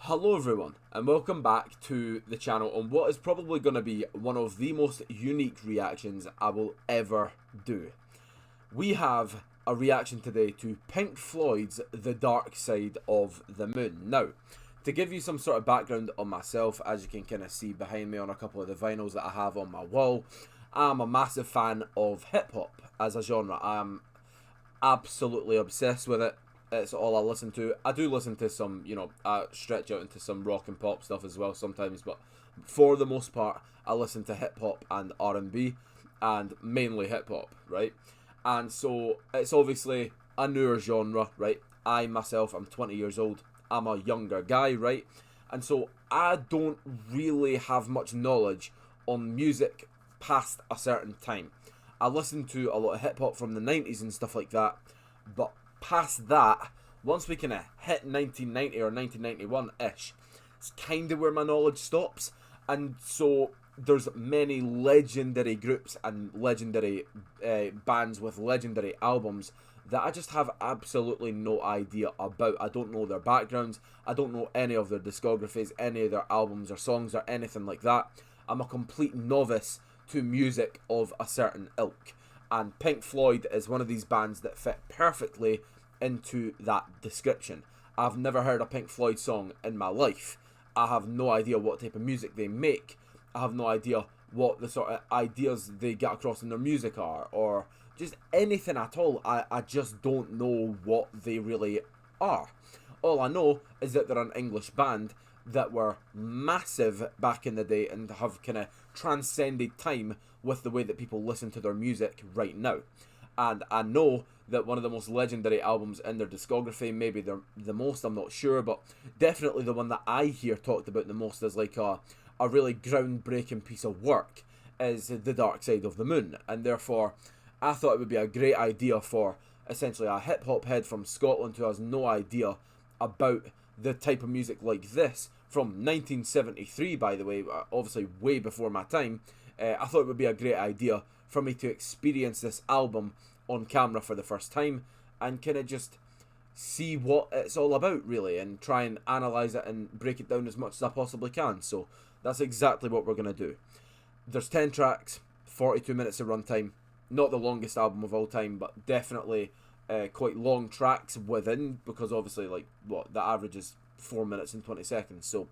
Hello everyone and welcome back to the channel on what is probably going to be one of the most unique reactions I will ever do. We have a reaction today to Pink Floyd's The Dark Side of the Moon. Now, to give you some sort of background on myself, as you can kind of see behind me on a couple of the vinyls that I have on my wall, I'm a massive fan of hip hop as a genre. I'm absolutely obsessed with it. It's all I listen to. I do listen to some, I stretch out into some rock and pop stuff as well sometimes, but for the most part, I listen to hip hop and R&B, and mainly hip hop, right? And so it's obviously a newer genre, right? I myself, I'm 20 years old. I'm a younger guy, right? And so I don't really have much knowledge on music past a certain time. I listen to a lot of hip hop from the 90s and stuff like that, but past that, once we kind of hit 1990 or 1991-ish, it's kind of where my knowledge stops. And so there's many legendary groups and legendary bands with legendary albums that I just have absolutely no idea about. I don't know their backgrounds, I don't know any of their discographies, any of their albums or songs or anything like that. I'm a complete novice to music of a certain ilk, and Pink Floyd is one of these bands that fit perfectly into that description. I've never heard a Pink Floyd song in my life. I have no idea what type of music they make. I have no idea what the sort of ideas they get across in their music are, or just anything at all. I just don't know what they really are. All I know is that they're an English band that were massive back in the day and have kind of transcended time with the way that people listen to their music right now. And I know that one of the most legendary albums in their discography, maybe the most, I'm not sure, but definitely the one that I hear talked about the most as like a really groundbreaking piece of work, is The Dark Side of the Moon. And therefore, I thought it would be a great idea for essentially a hip-hop head from Scotland who has no idea about the type of music like this from 1973, by the way, obviously way before my time. I thought it would be a great idea for me to experience this album on camera for the first time and kind of just see what it's all about, really, and try and analyse it and break it down as much as I possibly can. So that's exactly what we're going to do. There's 10 tracks, 42 minutes of runtime. Not the longest album of all time, but definitely quite long tracks within, because obviously, like, what, the average is 4 minutes and 20 seconds. So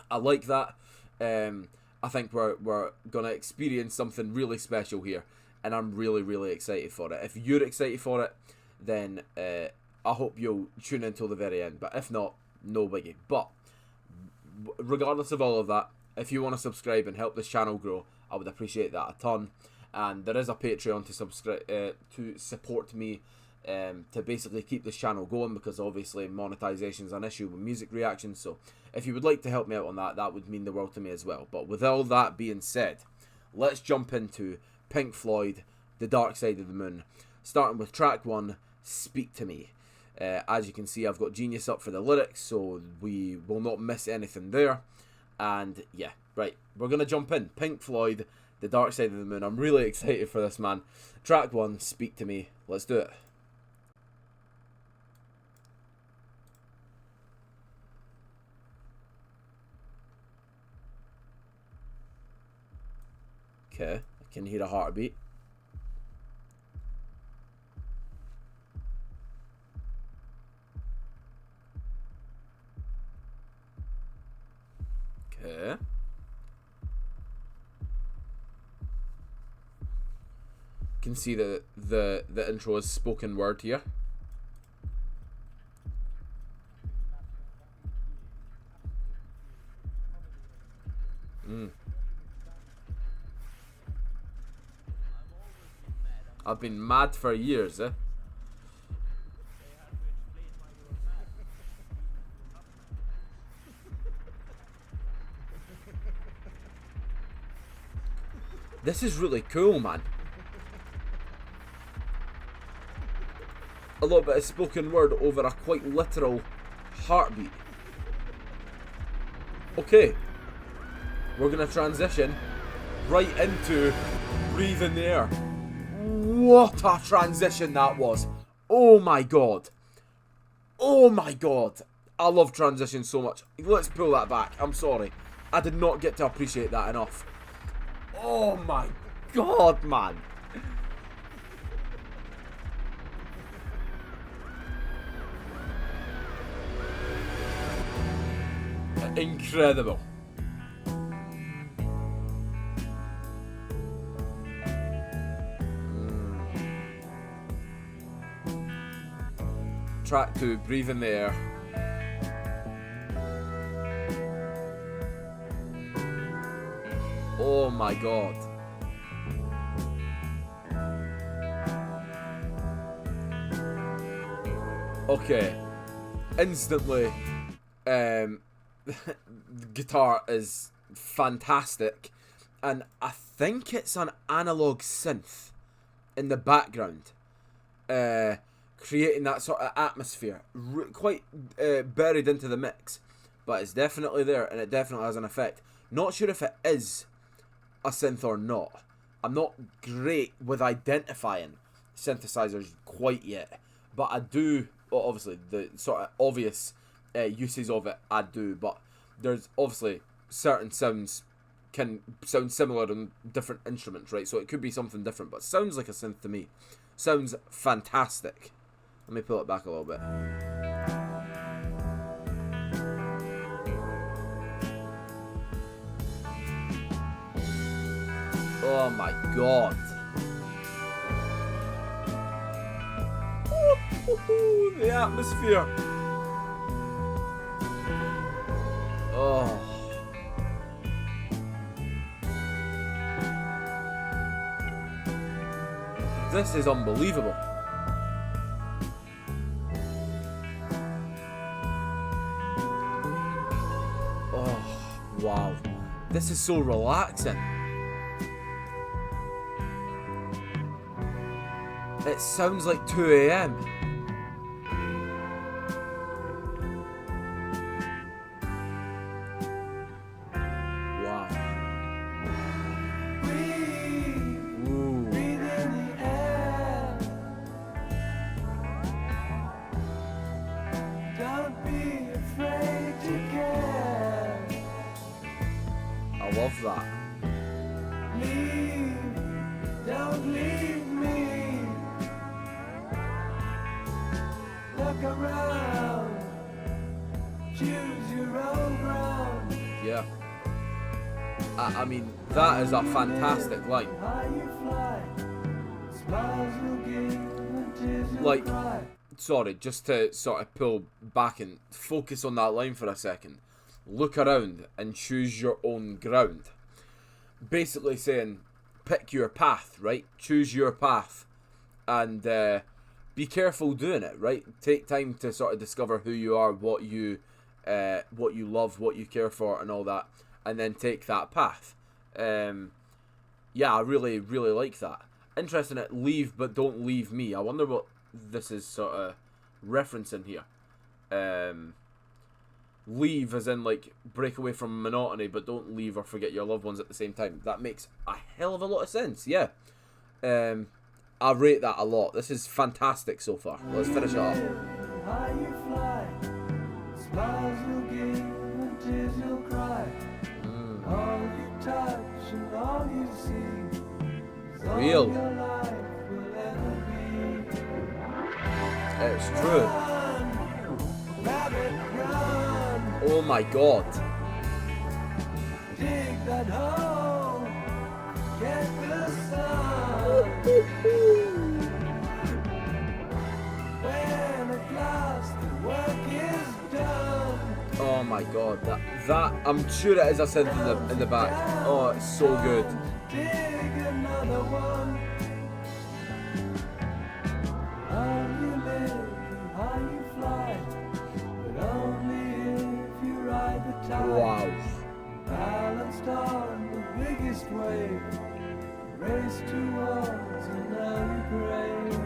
I like that. I think we're going to experience something really special here, and I'm really, really excited for it. If you're excited for it, then I hope you'll tune in till the very end. But if not, no biggie. But regardless of all of that, if you want to subscribe and help this channel grow, I would appreciate that a ton. And there is a Patreon to subscribe to support me, to basically keep this channel going, because obviously monetization is an issue with music reactions. So if you would like to help me out on that, that would mean the world to me as well. But with all that being said, let's jump into Pink Floyd, The Dark Side of the Moon, starting with track 1, Speak to Me. As you can see, I've got Genius up for the lyrics, so we will not miss anything there. And yeah, right, we're going to jump in. Pink Floyd, The Dark Side of the Moon. I'm really excited for this, man. Track 1, Speak to Me. Let's do it. Okay, I can hear a heartbeat. Okay. Can see that the intro is spoken word here. I've been mad for years, eh? This is really cool, man. A little bit of spoken word over a quite literal heartbeat. Okay, we're gonna transition right into Breathe in the Air. What a transition that was. Oh my god. Oh my god. I love transitions so much. Let's pull that back. I'm sorry. I did not get to appreciate that enough. Oh my god, man. Incredible. Track 2, breathe in the air. Oh my god. Okay. Instantly, the guitar is fantastic, and I think it's an analog synth in the background, creating that sort of atmosphere, quite buried into the mix, but it's definitely there, and it definitely has an effect. Not sure if it is a synth or not. I'm not great with identifying synthesizers quite yet, but I do. Well, obviously, the sort of obvious uses of it, I do, but there's obviously certain sounds can sound similar on different instruments, right? So it could be something different, but sounds like a synth to me. Sounds fantastic. Let me pull it back a little bit. Oh my god. The atmosphere. Oh. This is unbelievable. Oh, wow. This is so relaxing. It sounds like 2 a.m. Wow. Ooh. Don't be afraid to care. I love that. Don't leave me. Look around, choose your own ground. Yeah. I mean, that is a fantastic line. Like, sorry, just to sort of pull back and focus on that line for a second. Look around and choose your own ground. Basically saying, pick your path, right? Choose your path. And, be careful doing it, right? Take time to sort of discover who you are, what you love, what you care for, and all that, and then take that path. Yeah, I really, really like that. Interesting. It leave, but don't leave me. I wonder what this is sort of referencing here. Leave as in like break away from monotony, but don't leave or forget your loved ones at the same time. That makes a hell of a lot of sense. Yeah. I rate that a lot. This is fantastic so far. Let's finish it up. Real. It's true. Oh my god. Dig that hole. Get the sun. When at last the work is done. Oh my god, that I'm sure it is a synth in the back. Oh, it's so good. Dig another one. How you live and how you fly, but only if you ride the tide. Wow. Balanced on the biggest wave. Race towards an early grave.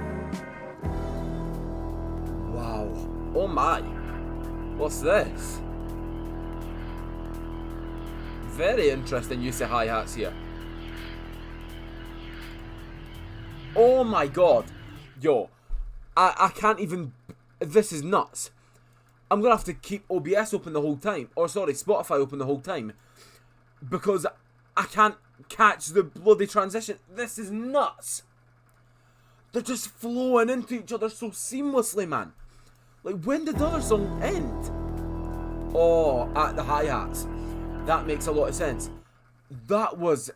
Wow. Oh my. What's this? Very interesting use of hi-hats here. Oh my god. Yo. I can't even... This is nuts. I'm going to have to keep OBS open the whole time, or sorry, Spotify open the whole time, because I can't catch the bloody transition. This is nuts. They're just flowing into each other so seamlessly, man. Like, when did the other song end? Oh, at the hi-hats. That makes a lot of sense. That was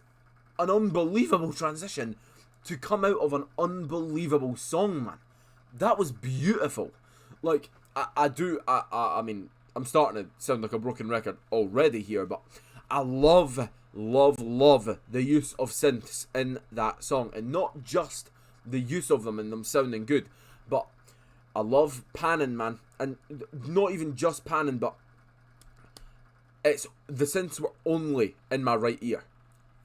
an unbelievable transition to come out of an unbelievable song, man. That was beautiful. Like, I mean, I'm starting to sound like a broken record already here, but I love the use of synths in that song. And not just the use of them and them sounding good, but I love panning, man. And not even just panning, but the synths were only in my right ear.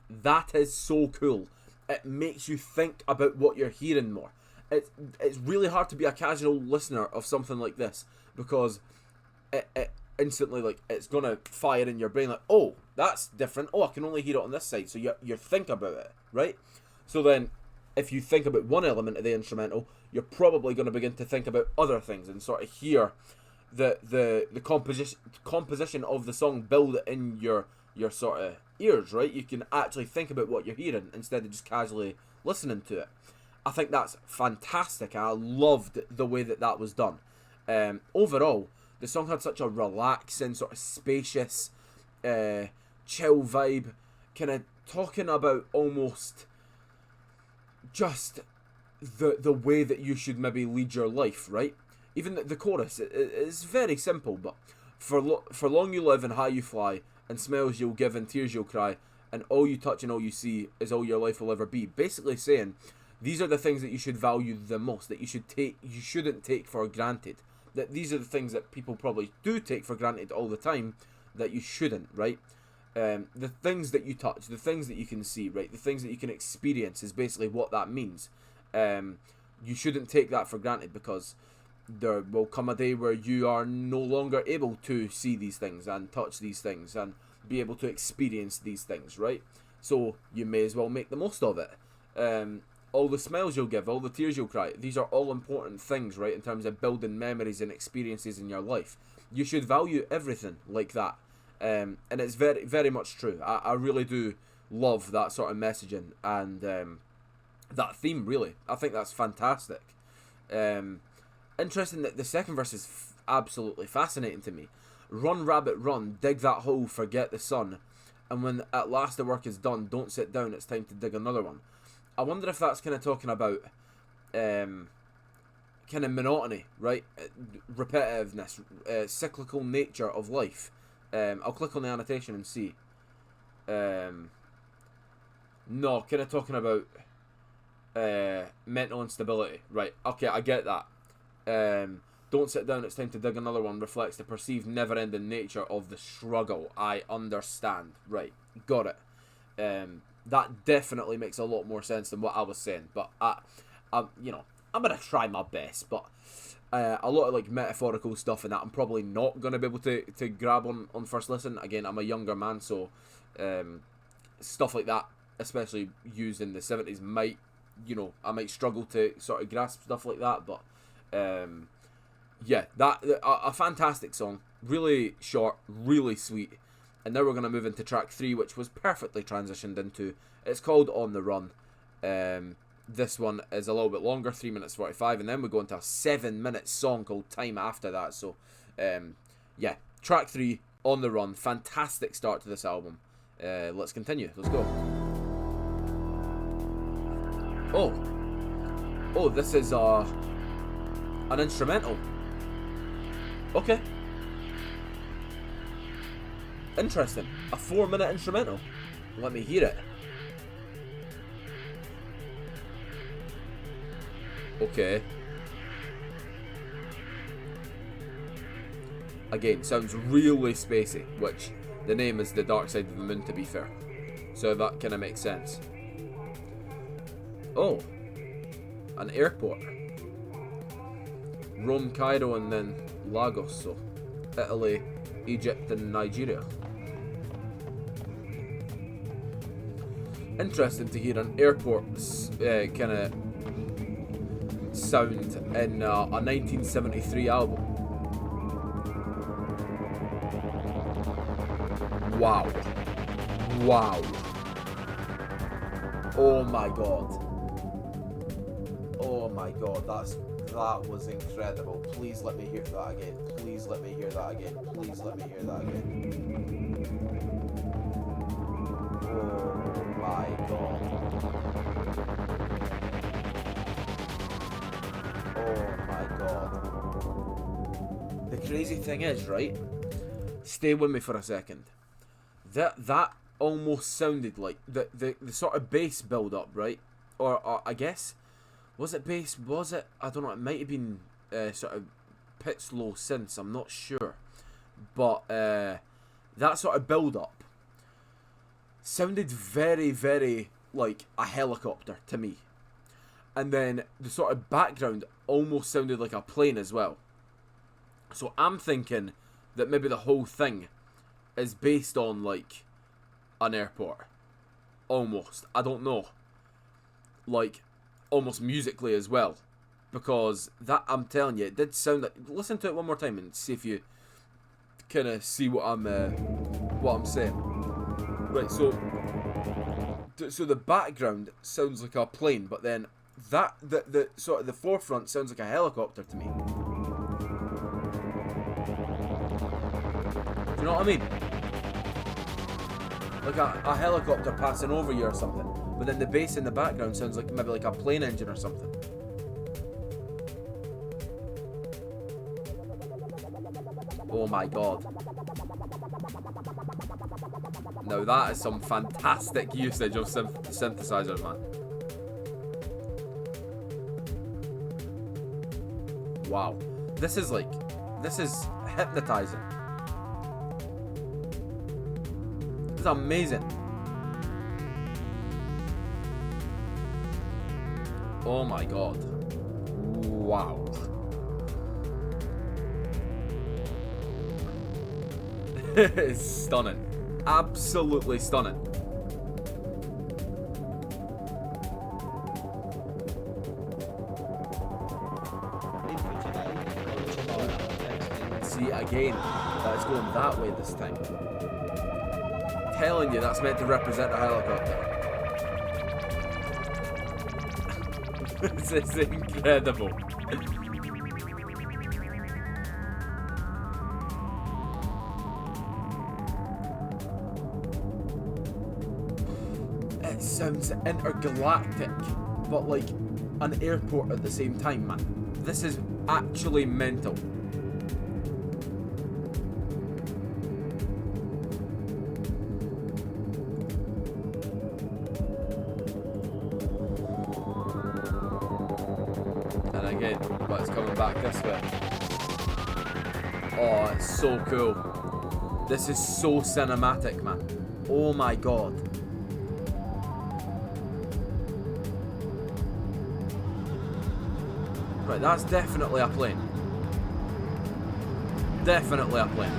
That is so cool. It makes you think about what you're hearing more. It's really hard to be a casual listener of something like this, because it instantly, like, it's gonna fire in your brain like, oh, that's different. Oh, I can only hear it on this side. So you think about it, right? So then, if you think about one element of the instrumental, you're probably going to begin to think about other things and sort of hear the composition of the song build in your sort of ears, right? You can actually think about what you're hearing instead of just casually listening to it. I think that's fantastic. I loved the way that was done. Overall, the song had such a relaxing, sort of spacious, chill vibe, kind of talking about almost just the way that you should maybe lead your life, right? Even the chorus is very simple, but for long you live and high you fly, and smiles you'll give and tears you'll cry, and all you touch and all you see is all your life will ever be. Basically saying, these are the things that you should value the most, that you shouldn't take for granted. That these are the things that people probably do take for granted all the time, that you shouldn't, right? The things that you touch, the things that you can see, right? The things that you can experience is basically what that means. You shouldn't take that for granted, because there will come a day where you are no longer able to see these things and touch these things and be able to experience these things, right? So you may as well make the most of it. All the smiles you'll give, all the tears you'll cry, these are all important things, right, in terms of building memories and experiences in your life. You should value everything like that. And it's very, very much true. I really do love that sort of messaging and that theme, really. I think that's fantastic. Interesting that the second verse is absolutely fascinating to me. Run, rabbit, run, dig that hole, forget the sun. And when at last the work is done, don't sit down, it's time to dig another one. I wonder if that's kind of talking about kind of monotony, right? Repetitiveness, cyclical nature of life. I'll click on the annotation and see. No, kind of talking about mental instability. Right, okay, I get that. Don't sit down, it's time to dig another one reflects the perceived never-ending nature of the struggle. I understand. Right, got it. That definitely makes a lot more sense than what I was saying. But, I'm going to try my best. But a lot of, like, metaphorical stuff and that I'm probably not going to be able to grab on first listen. Again, I'm a younger man, so stuff like that, especially used in the 70s, might, I might struggle to sort of grasp stuff like that. But, yeah, a fantastic song. Really short, really sweet. And now we're going to move into track 3, which was perfectly transitioned into. It's called On the Run. This one is a little bit longer, 3 minutes 45, and then we go into a 7-minute song called Time after that. So, yeah, track 3, On the Run. Fantastic start to this album. Let's continue. Let's go. Oh, this is an instrumental. Okay. Interesting. A 4-minute instrumental. Let me hear it. Okay. Again, sounds really spacey, which the name is The Dark Side of the Moon, to be fair. So that kind of makes sense. Oh. An airport. Rome, Cairo, and then Lagos. So, Italy, Egypt, and Nigeria. Interesting to hear an airport kind of sound in a 1973 album. Wow. Wow. Oh my god. Oh my god, that was incredible. Please let me hear that again. Please let me hear that again. Please let me hear that again. Oh my god. Oh my god. The crazy thing is, right? Stay with me for a second. That almost sounded like the sort of bass build up, right? Or I guess, was it bass? Was it? I don't know. It might have been sort of pitch low synths. I'm not sure, but that sort of build up sounded very, very like a helicopter to me. And then the sort of background almost sounded like a plane as well. So I'm thinking that maybe the whole thing is based on like an airport. Almost. I don't know. Like almost musically as well. Because that, I'm telling you, it did sound like, listen to it one more time and see if you kind of see what I'm saying. Right, so the background sounds like a plane, but then that the sort of the forefront sounds like a helicopter to me. Do you know what I mean? Like a helicopter passing over you or something. But then the bass in the background sounds like maybe like a plane engine or something. Oh my god. Now that is some fantastic usage of synthesizers, man. Wow. This is hypnotizing. This is amazing. Oh my god. Wow. It's stunning. Absolutely stunning. See, again, that's going that way this time. Telling you, that's meant to represent a helicopter. This is incredible. It sounds intergalactic, but like an airport at the same time, man. This is actually mental. And again, but it's coming back this way. Oh, it's so cool. This is so cinematic, man. Oh my god. Right, that's definitely a plane. Definitely a plane.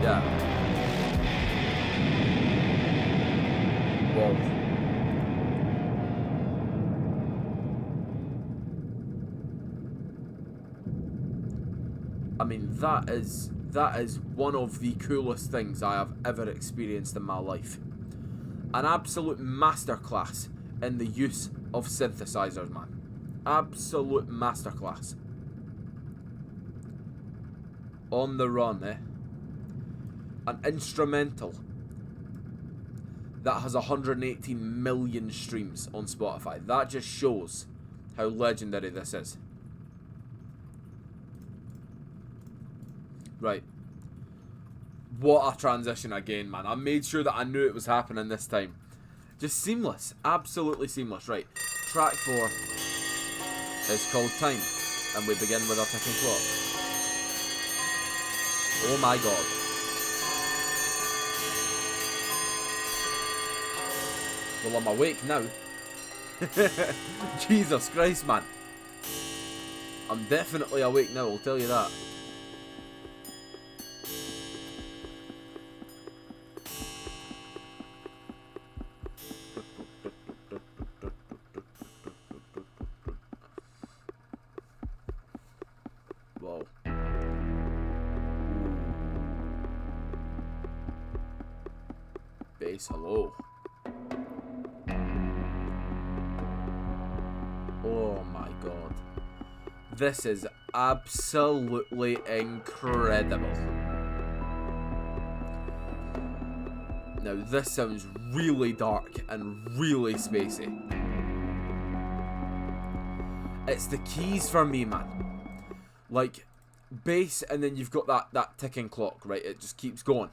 Yeah. Whoa. I mean, that is one of the coolest things I have ever experienced in my life. An absolute masterclass in the use of synthesizers, man. Absolute masterclass. On the Run, eh? An instrumental that has 118 million streams on Spotify. That just shows how legendary this is. Right. What a transition again, man. I made sure that I knew it was happening this time. Just seamless. Absolutely seamless. Right. Track 4 is called Time. And we begin with our ticking clock. Oh my god. Well, I'm awake now. Jesus Christ, man. I'm definitely awake now, I'll tell you that. Whoa. bass. Hello. Oh my god. This is absolutely incredible. Now this sounds really dark and really spacey. It's the keys for me, man. Like, bass, and then you've got that ticking clock, right? It just keeps going.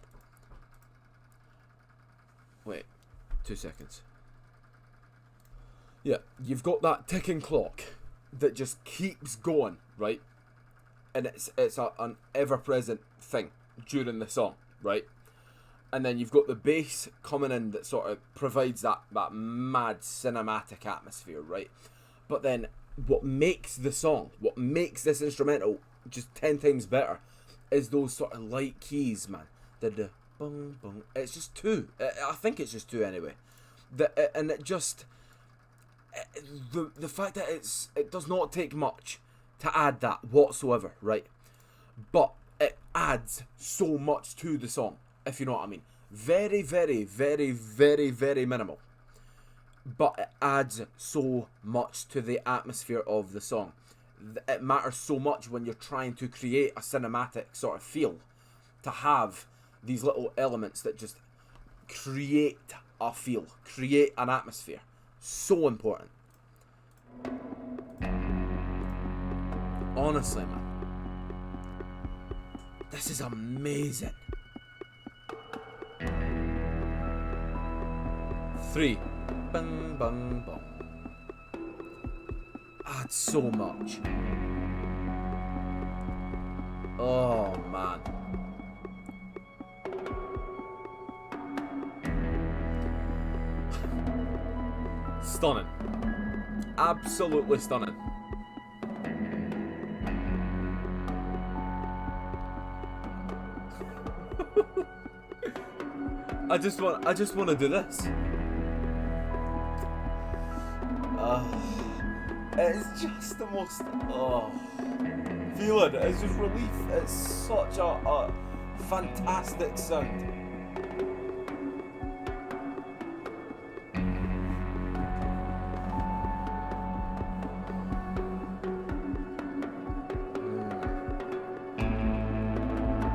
Wait, 2 seconds. Yeah, you've got that ticking clock that just keeps going, right? And it's an ever-present thing during the song, right? And then you've got the bass coming in that sort of provides that mad cinematic atmosphere, right? But then what makes the song, what makes this instrumental just 10 times better is those sort of light keys, man. The bung bung. It's just two. I think it's just two anyway. And it just the fact that it does not take much to add that whatsoever, right? But it adds so much to the song, if you know what I mean. Very, very, very, very, very minimal. But it adds so much to the atmosphere of the song. It matters so much when you're trying to create a cinematic sort of feel, to have these little elements that just create a feel, create an atmosphere. So important. Honestly, man. This is amazing. 3. Bang, bang, bang. Adds so much. Oh, man. Stunning. Absolutely stunning. I just want to do this. It's just the most feeling. It's just relief. It's such a fantastic sound.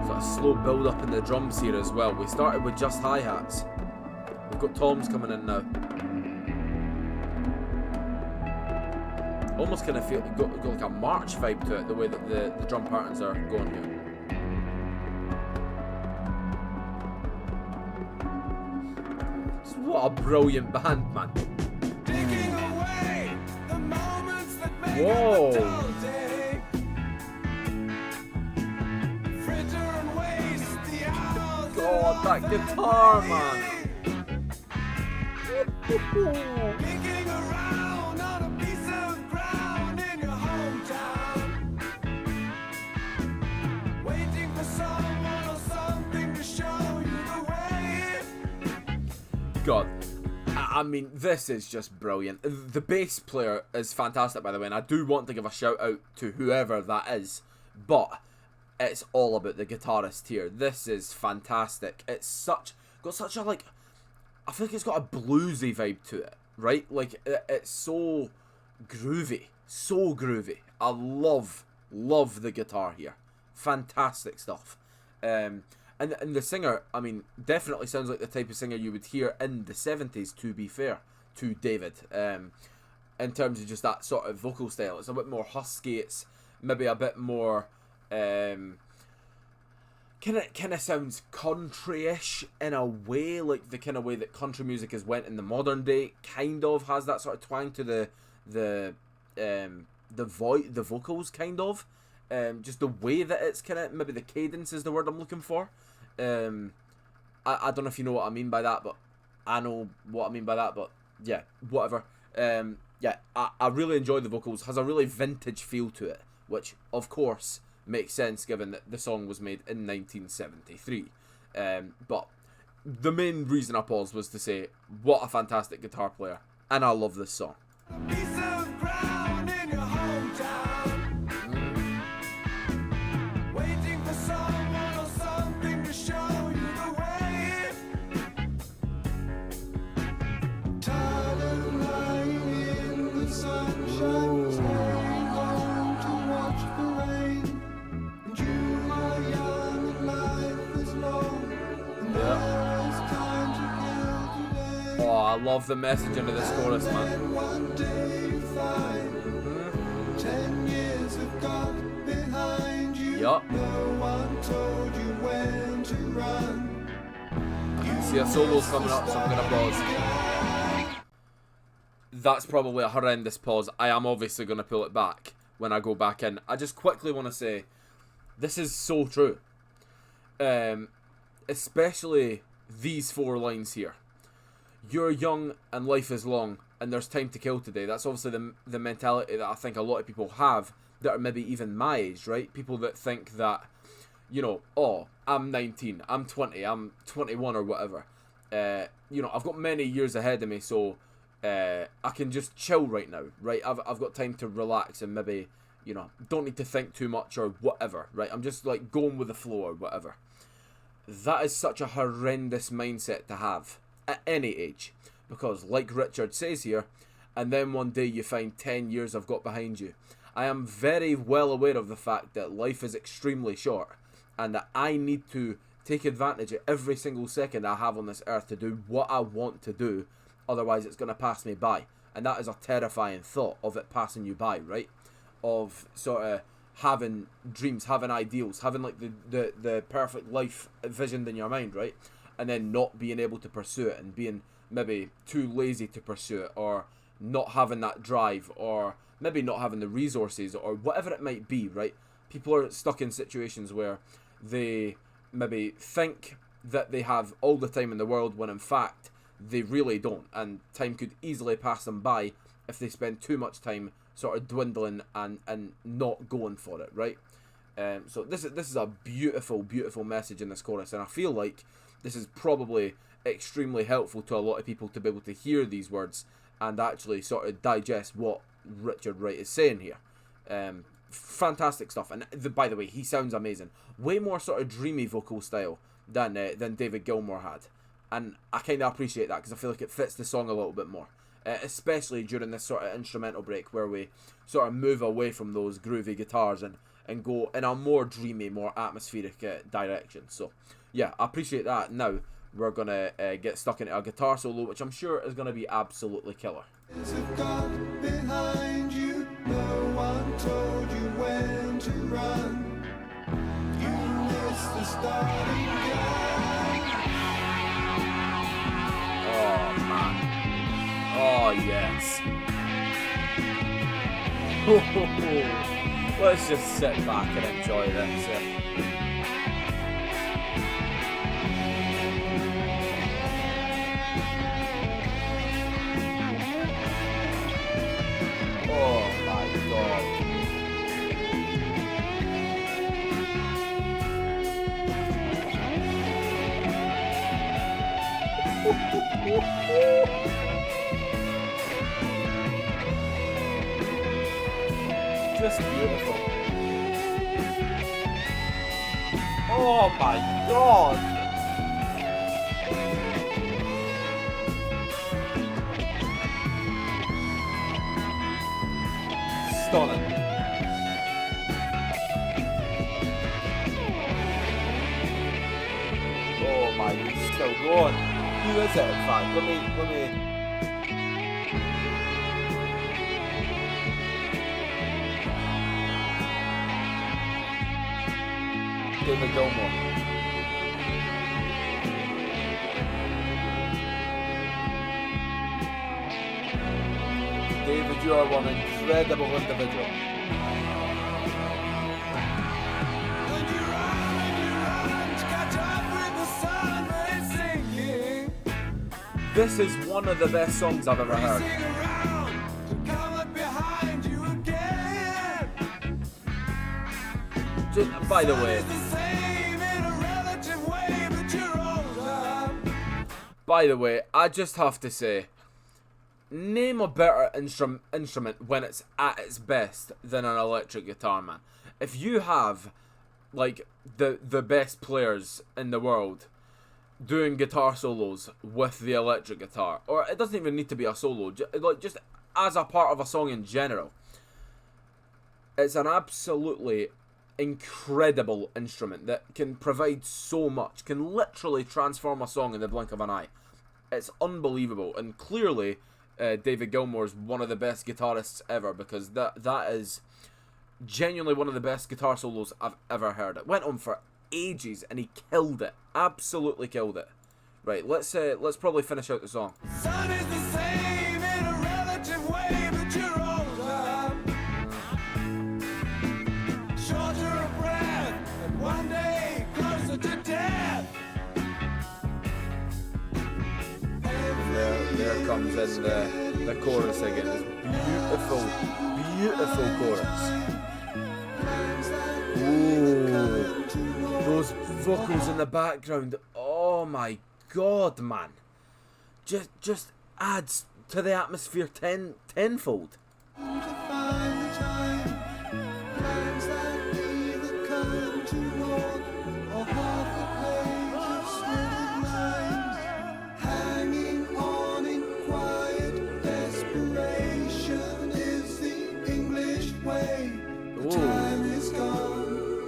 Sort of slow build up in the drums here as well. We started with just hi-hats. We've got toms coming in now. Almost kind of feel got like a march vibe to it, the way that the drum patterns are going here. Just what a brilliant band, man. Whoa! God, that guitar, man. God, I mean, this is just brilliant. The bass player is fantastic, by the way, and I do want to give a shout out to whoever that is, but it's all about the guitarist here. This is fantastic. It's got such a, like, I feel like it's got a bluesy vibe to it, right? Like, it's so groovy, so groovy. I love the guitar here. Fantastic stuff. And the singer, I mean, definitely sounds like the type of singer you would hear in the 70s, to be fair to David. In terms of just that sort of vocal style. It's a bit more husky, it's maybe a bit more, kind of sounds country-ish in a way, like the kind of way that country music has went in the modern day, kind of has that sort of twang to the vocals, kind of. Just the way that it's kind of, maybe the cadence is the word I'm looking for. I don't know if you know what I mean by that, but I know what I mean by that, but yeah, whatever. Yeah, I really enjoy the vocals. Has a really vintage feel to it, which of course makes sense given that the song was made in 1973. But the main reason I paused was to say what a fantastic guitar player, and I love this song. I love the message into this chorus, man. One day you find 10 years have gone behind you. Yup. No one told you when to run. I can see a solo's coming up, so I'm gonna pause. That's probably a horrendous pause. I am obviously gonna pull it back when I go back in. I just quickly want to say, this is so true. Especially these 4 lines here. You're young and life is long and there's time to kill today. That's obviously the mentality that I think a lot of people have that are maybe even my age, right? People that think that, you know, oh, I'm 19, I'm 20, I'm 21 or whatever. You know, I've got many years ahead of me, so I can just chill right now, right? I've got time to relax and maybe, you know, don't need to think too much or whatever, right? I'm just like going with the flow or whatever. That is such a horrendous mindset to have at any age, because like Richard says here, and then one day you find 10 years I've got behind you. I am very well aware of the fact that life is extremely short and that I need to take advantage of every single second I have on this earth to do what I want to do, otherwise it's going to pass me by. And that is a terrifying thought of it passing you by, right? Of sort of having dreams, having ideals, having like the perfect life visioned in your mind, right? And then not being able to pursue it and being maybe too lazy to pursue it, or not having that drive, or maybe not having the resources, or whatever it might be, right? People are stuck in situations where they maybe think that they have all the time in the world when in fact they really don't, and time could easily pass them by if they spend too much time sort of dwindling and not going for it, right? So this is a beautiful, beautiful message in this chorus, and I feel like this is probably extremely helpful to a lot of people to be able to hear these words and actually sort of digest what Richard Wright is saying here. Fantastic stuff, and by the way, he sounds amazing. Way more sort of dreamy vocal style than David Gilmour had, and I kind of appreciate that because I feel like it fits the song a little bit more. Especially during this sort of instrumental break where we sort of move away from those groovy guitars and go in a more dreamy, more atmospheric direction. So yeah, I appreciate that. Now we're going to get stuck into a guitar solo, which I'm sure is going to be absolutely killer. Behind you, no one told you when to run. You missed the starting gun. Oh man. Oh, yes. Let's just sit back and enjoy this. Oh, my God. Just beautiful. Oh my God! Stunning. Oh my, he's still going. Who is it in fact? Let me... David Gilmour. David, you are one incredible individual. This is one of the best songs I've ever heard. Just, by the way, I just have to say, name a better instrument when it's at its best than an electric guitar, man. If you have, like, the best players in the world doing guitar solos with the electric guitar, or it doesn't even need to be a solo, just as a part of a song in general, it's an absolutely incredible instrument that can provide so much, can literally transform a song in the blink of an eye. It's unbelievable, and clearly David Gilmour is one of the best guitarists ever, because that is genuinely one of the best guitar solos I've ever heard. It went on for ages, and he killed it. Absolutely killed it. Right, let's probably finish out the song. Sun is the same in a relative way, but you're older, shorter of breath, and one day closer to death. There comes in the chorus again. This beautiful, beautiful chorus. Ooh, those vocals in the background. Oh my God, man! Just adds to the atmosphere tenfold.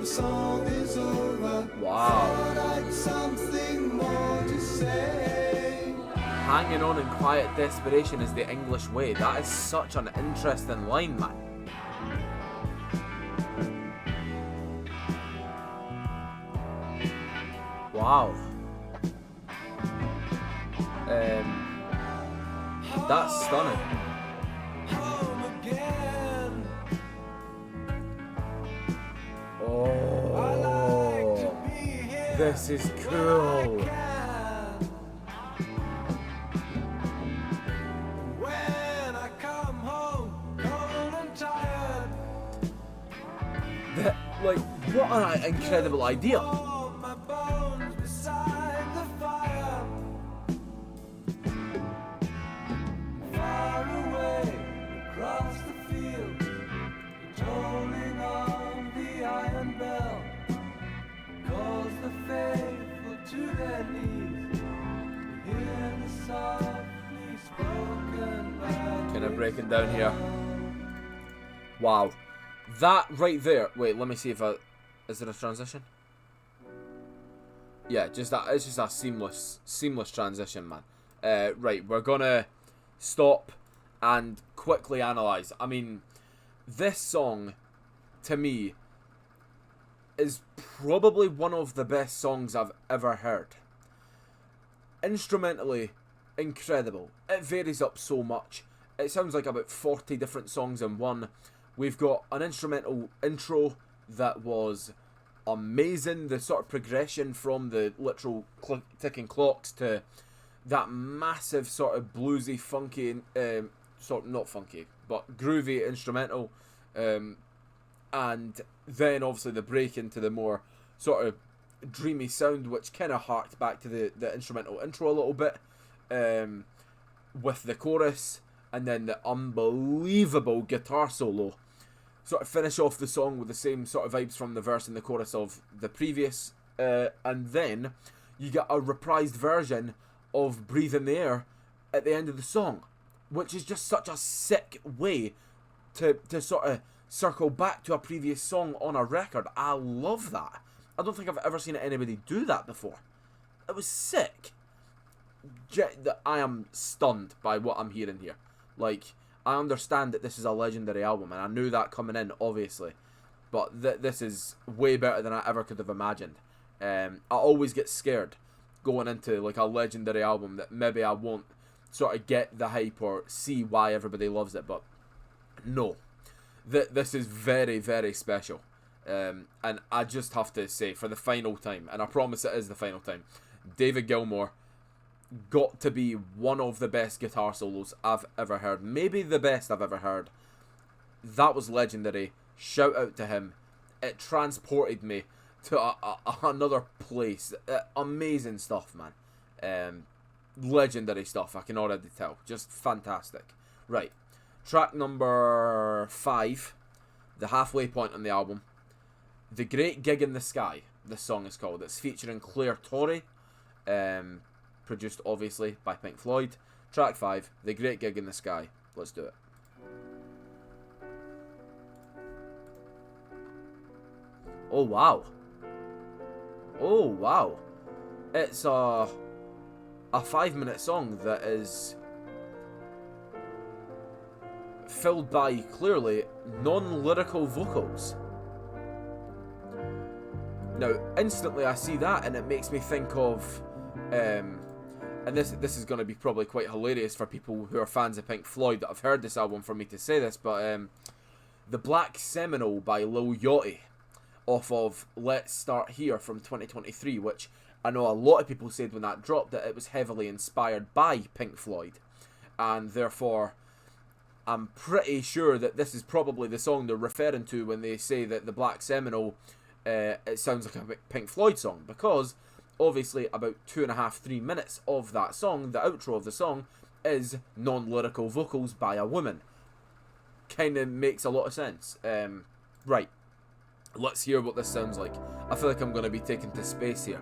Song is over. Wow. Something more to say. Hanging on in quiet desperation is the English way. That is such an interesting line, man. Wow. That's stunning. Home again. Oh, this is cool. When I come home, cold and tired, Like, what an incredible idea. all my bones beside the fire. Far away across the field, tolling on the iron bell, calls the faithful to their knees. Hear the softly spoken word. Kind of breaking down here. Wow. That right there. Wait, let me see if is it a transition? Yeah, just that. It's just a seamless transition, man. Right, we're gonna stop and quickly analyze. I mean, this song, to me, is probably one of the best songs I've ever heard. Instrumentally, incredible. It varies up so much. It sounds like about 40 different songs in one. We've got an instrumental intro that was amazing. The sort of progression from the literal ticking clocks to that massive sort of bluesy, funky, sort of not funky, but groovy instrumental. And then obviously the break into the more sort of dreamy sound, which kind of harked back to the instrumental intro a little bit, with the chorus, and then the unbelievable guitar solo. Sort of finish off the song with the same sort of vibes from the verse and the chorus of the previous, and then you get a reprised version of Breathe in the Air at the end of the song, which is just such a sick way to sort of circle back to a previous song on a record. I love that. I don't think I've ever seen anybody do that before. It was sick. I am stunned by what I'm hearing here. Like, I understand that this is a legendary album, and I knew that coming in, obviously. But this is way better than I ever could have imagined. I always get scared going into like a legendary album that maybe I won't sort of get the hype or see why everybody loves it. But no, this is very, very special. And I just have to say, for the final time, and I promise it is the final time, David Gilmour got to be one of the best guitar solos I've ever heard. Maybe the best I've ever heard. That was legendary. Shout out to him. It transported me to another place. Amazing stuff, man. Legendary stuff, I can already tell. Just fantastic. Right. Track number 5. The halfway point on the album. The Great Gig in the Sky. This song is called. It's featuring Claire Torrey. Produced obviously by Pink Floyd. Track 5, The Great Gig in the Sky. Let's do it. Oh wow. Oh wow. It's a 5-minute song that is filled by clearly non-lyrical vocals. Now, instantly I see that and it makes me think of, and this is going to be probably quite hilarious for people who are fans of Pink Floyd that have heard this album for me to say this, but The Black Seminole by Lil Yachty off of Let's Start Here from 2023, which I know a lot of people said when that dropped that it was heavily inspired by Pink Floyd, and therefore I'm pretty sure that this is probably the song they're referring to when they say that The Black Seminole, it sounds like a Pink Floyd song, because obviously about 2.5-3 minutes of that song, the outro of the song, is non-lyrical vocals by a woman. Kind of makes a lot of sense. Right, let's hear what this sounds like. I feel like I'm going to be taken to space here,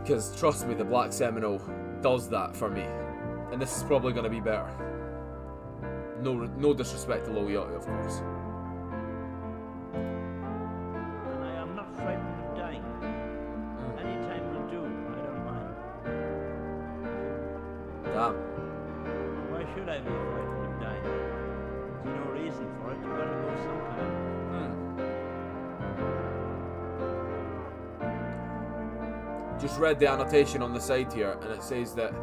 because trust me, The Black Seminole does that for me, and this is probably going to be better. No disrespect to Lil Yachty, of course. And I am not frightened of dying. Any time will do, I don't mind. Damn. Why should I be frightened of dying? There's no reason for it, you gotta go sometime. Just read the annotation on the side here, and it says that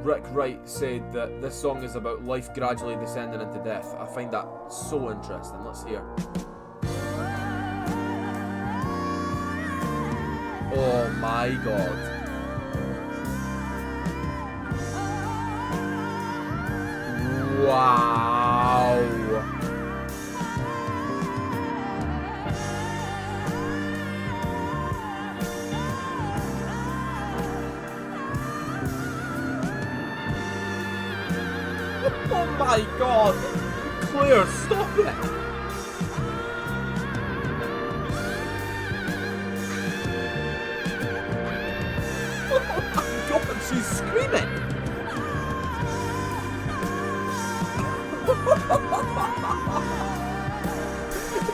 Rick Wright said that this song is about life gradually descending into death. I find that so interesting. Let's hear. Oh my god. Wow. Oh my god! Claire, stop it! Oh my god, she's screaming!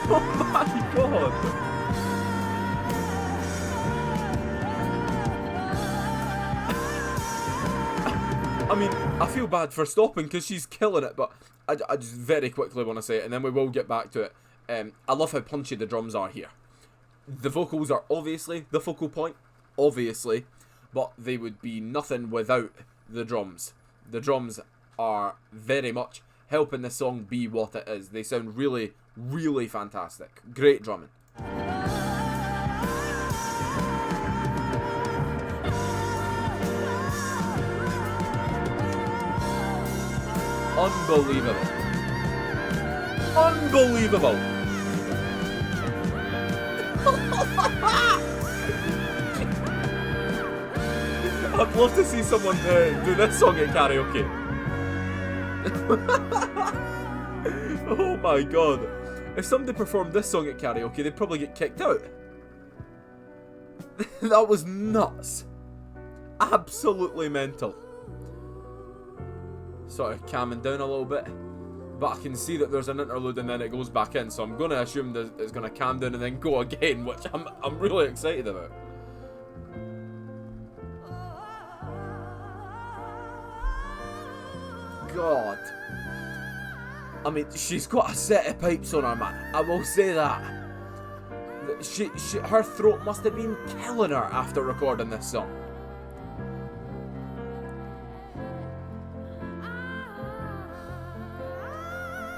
Oh my god! I mean, I feel bad for stopping because she's killing it, but I just very quickly want to say it, and then we will get back to it. I love how punchy the drums are here. The vocals are obviously the focal point, obviously, but they would be nothing without the drums. The drums are very much helping the song be what it is. They sound really, really fantastic. Great drumming. Unbelievable. Unbelievable. I'd love to see someone do this song at karaoke. Oh my god. If somebody performed this song at karaoke, they'd probably get kicked out. That was nuts. Absolutely mental. Sort of calming down a little bit, but I can see that there's an interlude and then it goes back in, so I'm going to assume that it's going to calm down and then go again, which I'm really excited about. God, I mean, she's got a set of pipes on her, man. I will say that. Her throat must have been killing her after recording this song.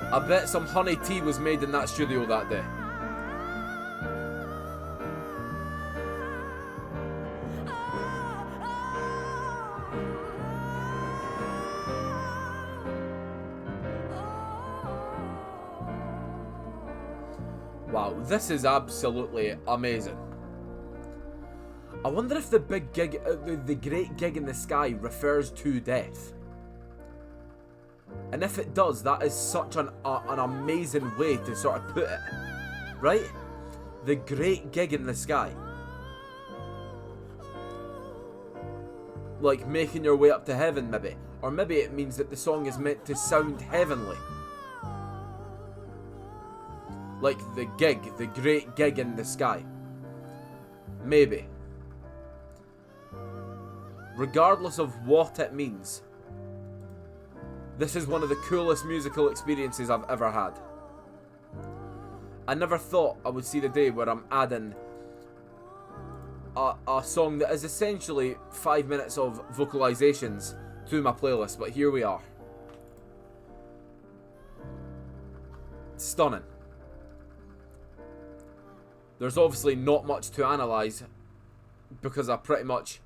I bet some honey tea was made in that studio that day. Wow, this is absolutely amazing. I wonder if the big gig, the great gig in the sky refers to death. And if it does, that is such an amazing way to sort of put it, right? The great gig in the sky. Like making your way up to heaven, maybe. Or maybe it means that the song is meant to sound heavenly. Like the gig, the great gig in the sky. Maybe. regardless of what it means, this is one of the coolest musical experiences I've ever had. I never thought I would see the day where I'm adding a song that is essentially 5 minutes of vocalizations to my playlist, but here we are. Stunning. There's obviously not much to analyse because I pretty much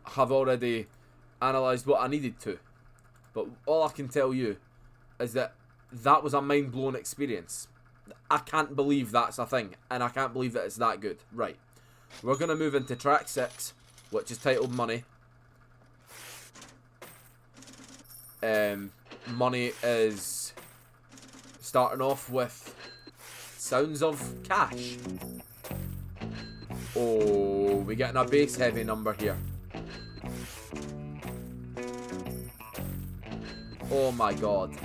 have already analysed what I needed to. But all I can tell you is that that was a mind-blowing experience. I can't believe that's a thing, and I can't believe that it's that good. Right, we're going to move into track 6, which is titled Money. Money is starting off with sounds of cash. Oh, we're getting a bass heavy number here. Oh my god,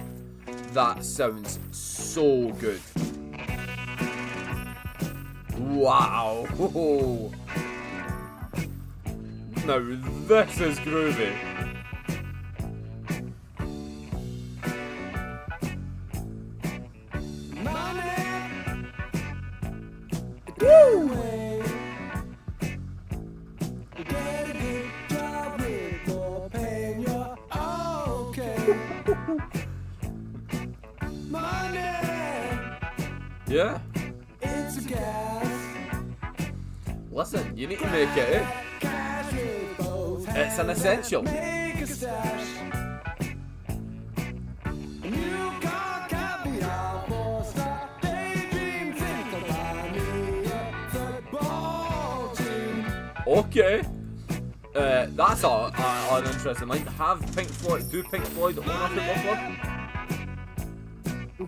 that sounds so good. Wow. Now this is groovy. Woo! Yeah. It's a gas. Listen, you need to make it, eh? It's an essential. Make a stash. New car, caviar, four-star, daydream, think about me, a football team. Okay. That's an interesting line. Do Pink Floyd own a football club?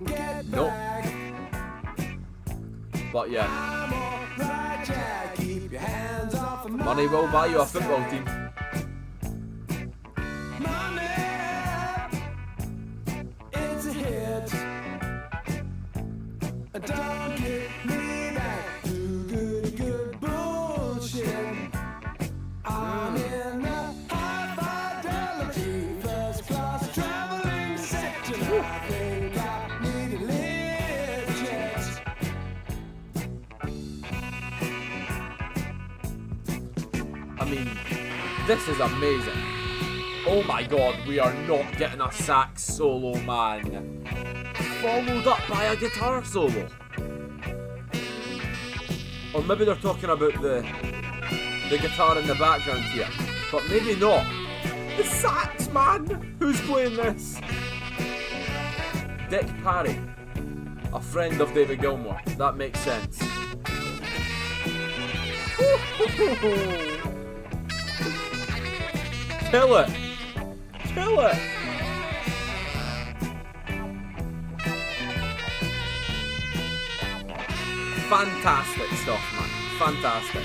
Get Nope. back. But yeah, I'm alright, Jack. Keep your hands off of my money will buy you a football team. money. It's a hit. Don't get me back to good bullshit. I'm in a high fidelity first class traveling section. I think I need a lift jet. I mean, this is amazing. Oh my god, we are not getting a sax solo, man. Followed up by a guitar solo. Or maybe they're talking about the guitar in the background here. But maybe not. The sax, man! Who's playing this? Dick Parry. A friend of David Gilmour. That makes sense. Kill it! Kill it! Fantastic stuff, man. Fantastic.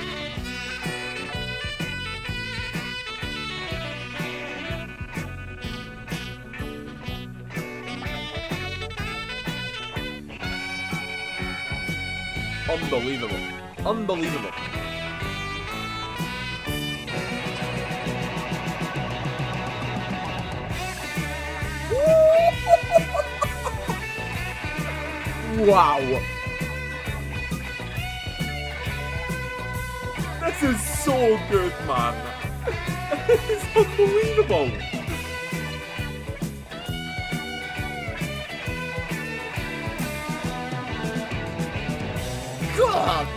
Unbelievable. Unbelievable. Wow. This is so good, man. It's unbelievable. God.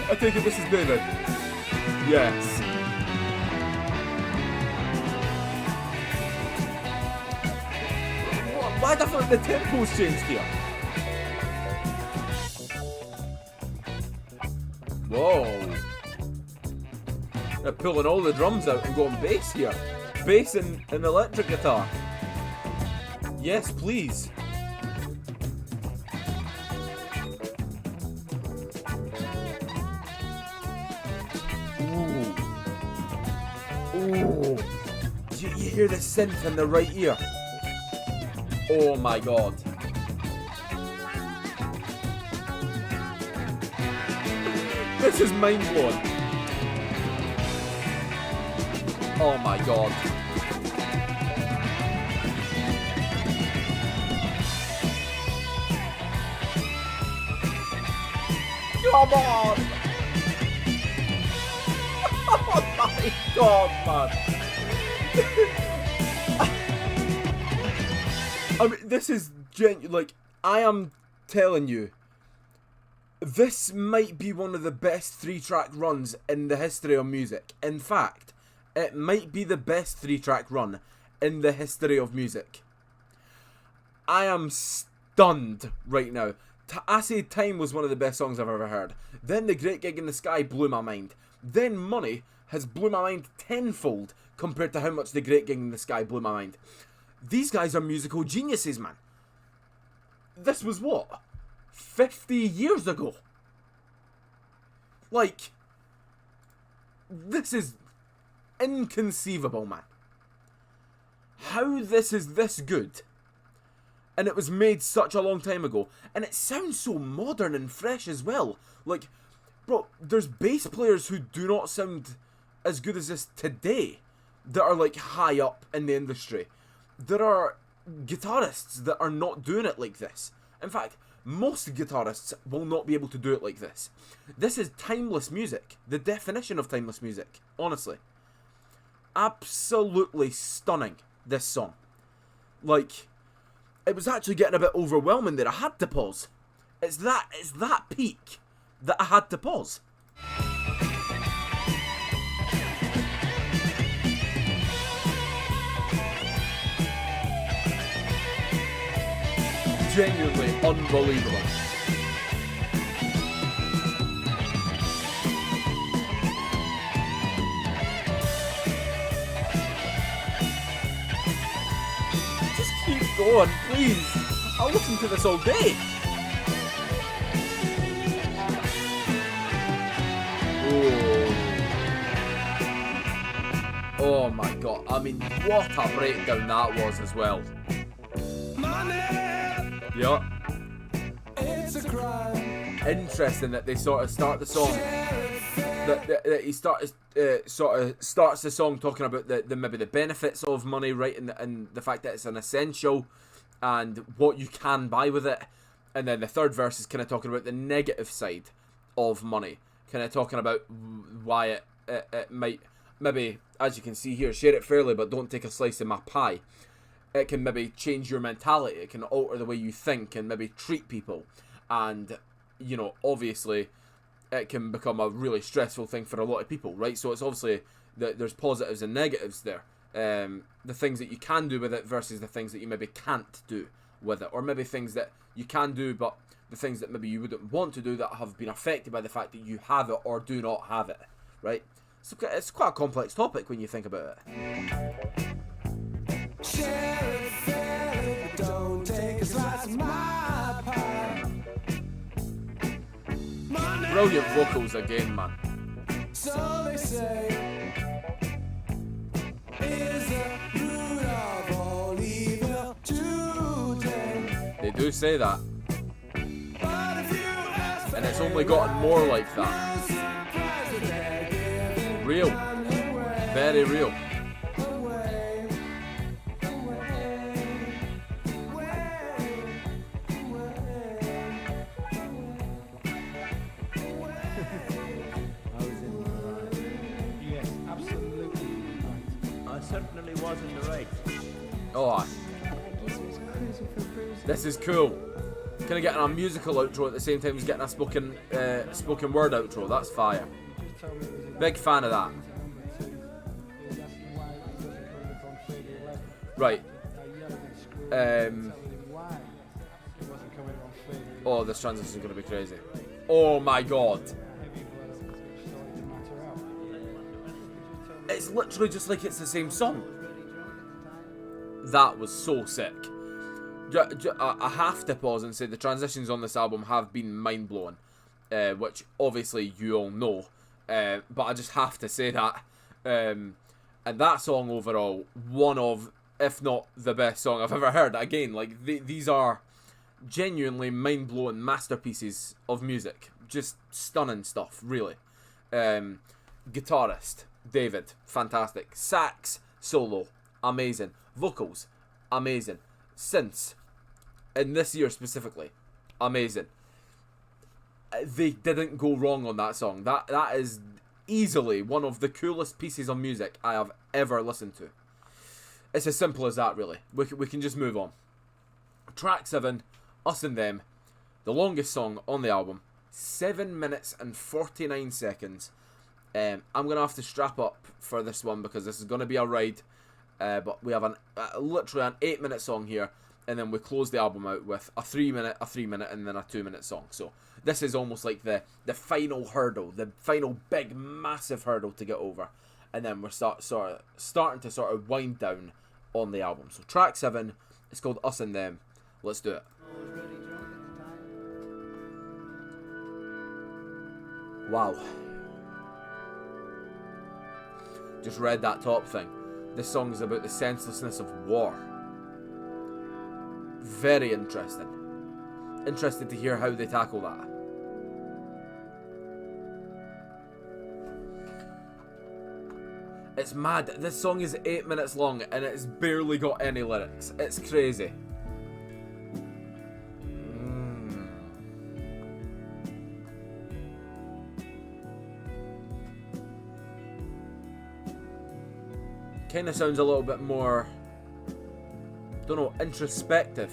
I take it this is David. Yes. Why the fuck the tempo's changed here? Whoa. They're pulling all the drums out and going bass here. Bass and electric guitar. Yes, please. Ooh. Ooh. You hear the synth in the right ear? Oh my god. This is mind-blowing. Oh my god. Come on! Oh my god, man. I mean, this is like, I am telling you, this might be one of the best 3-track runs in the history of music. In fact, it might be the best 3-track run in the history of music. I am stunned right now. I Say Time was one of the best songs I've ever heard. Then The Great Gig in the Sky blew my mind. Then Money has blew my mind tenfold compared to how much The Great Gig in the Sky blew my mind. These guys are musical geniuses, man. This was what? 50 years ago? Like, this is inconceivable, man. How this is this good, and it was made such a long time ago, and it sounds so modern and fresh as well. Like, bro, there's bass players who do not sound as good as this today that are like high up in the industry. There are guitarists that are not doing it like this. In fact, most guitarists will not be able to do it like this. This is timeless music. The definition of timeless music. Honestly. Absolutely stunning, this song. Like, it was actually getting a bit overwhelming there. I had to pause. It's that peak that I had to pause. Genuinely unbelievable. Just keep going, please. I'll listen to this all day. Oh my god. I mean, what a breakdown that was as well. Yeah. It's a crime. Interesting that they sort of start the song. That he sort of starts the song talking about the maybe the benefits of money, right, and the fact that it's an essential and what you can buy with it. And then the third verse is kind of talking about the negative side of money, kind of talking about why it might maybe, as you can see here, share it fairly, but don't take a slice of my pie. It can maybe change your mentality. It can alter the way you think and maybe treat people. And, you know, obviously, it can become a really stressful thing for a lot of people, right? So it's obviously that there's positives and negatives there. The things that you can do with it versus the things that you maybe can't do with it. Or maybe things that you can do, but the things that maybe you wouldn't want to do that have been affected by the fact that you have it or do not have it, right? So it's quite a complex topic when you think about it. Share it fairly, but don't take a slice of my pie. Money, Brilliant vocals again, man. so they say, is the root of all evil today. They do say that. But if you ask And it's only gotten more like that. no surprise that they're giving Real. away, Very real. away, away, I was in the right. Yes, absolutely right. I certainly was in the right. Oh, aye. This is cool. Can I get a musical outro at the same time as getting a spoken word outro? That's fire. Just tell me it was Big fan of that. number 2. He was asking why it wasn't coming up on Figure 11. Right. I yelled and screamed, Um, telling him why it wasn't coming up on Figure 11. Oh, this transition is going to be crazy. Oh my god. Heavy blow started to matter out. Just tell me It's literally just like it's the same song. That was so sick. I have to pause and say the transitions on this album have been mind-blowing. Which obviously you all know. But I just have to say that. And that song overall, one of, if not the best song I've ever heard. Again, like these are genuinely mind-blowing masterpieces of music. just stunning stuff, really. Guitarist, David, fantastic. Sax, solo, amazing. Vocals, amazing. Synths, in this year specifically, amazing. They didn't go wrong on that song. That is easily one of the coolest pieces of music I have ever listened to. It's as simple as that, really. We can just move on. Track 7, Us and Them, the longest song on the album, 7 minutes and 49 seconds. I'm going to have to strap up for this one because this is going to be a ride. But we have literally an 8-minute song here, and then we close the album out with a 3-minute, and then a 2-minute song. So this is almost like the final hurdle, the final big, massive hurdle to get over. And then we're starting to sort of wind down on the album. So track 7, it's called Us and Them. Let's do it. Wow. Just read that top thing. This song is about the senselessness of war. Very interesting. Interested to hear how they tackle that. It's mad. This song is 8 minutes long and it's barely got any lyrics. It's crazy. Kind of sounds a little bit more, don't know, introspective.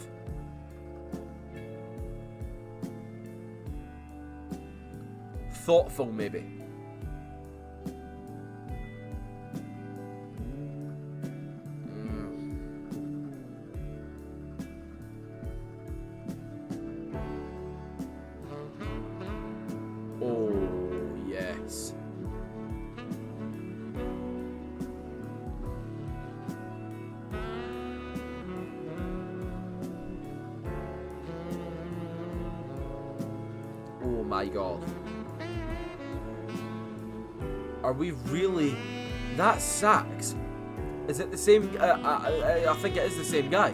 Thoughtful, maybe. Oh, yes. Oh my god. Are we really... That sax? Is it the same... I think it is the same guy.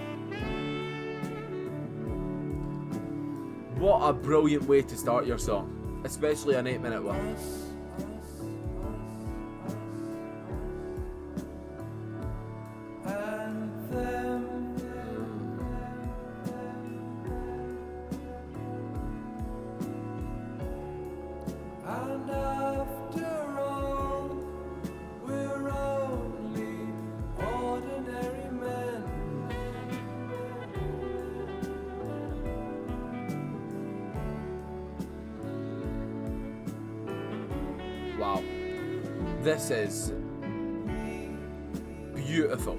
What a brilliant way to start your song. Especially an 8-minute one. And after all, we're only ordinary men. Wow. This is beautiful.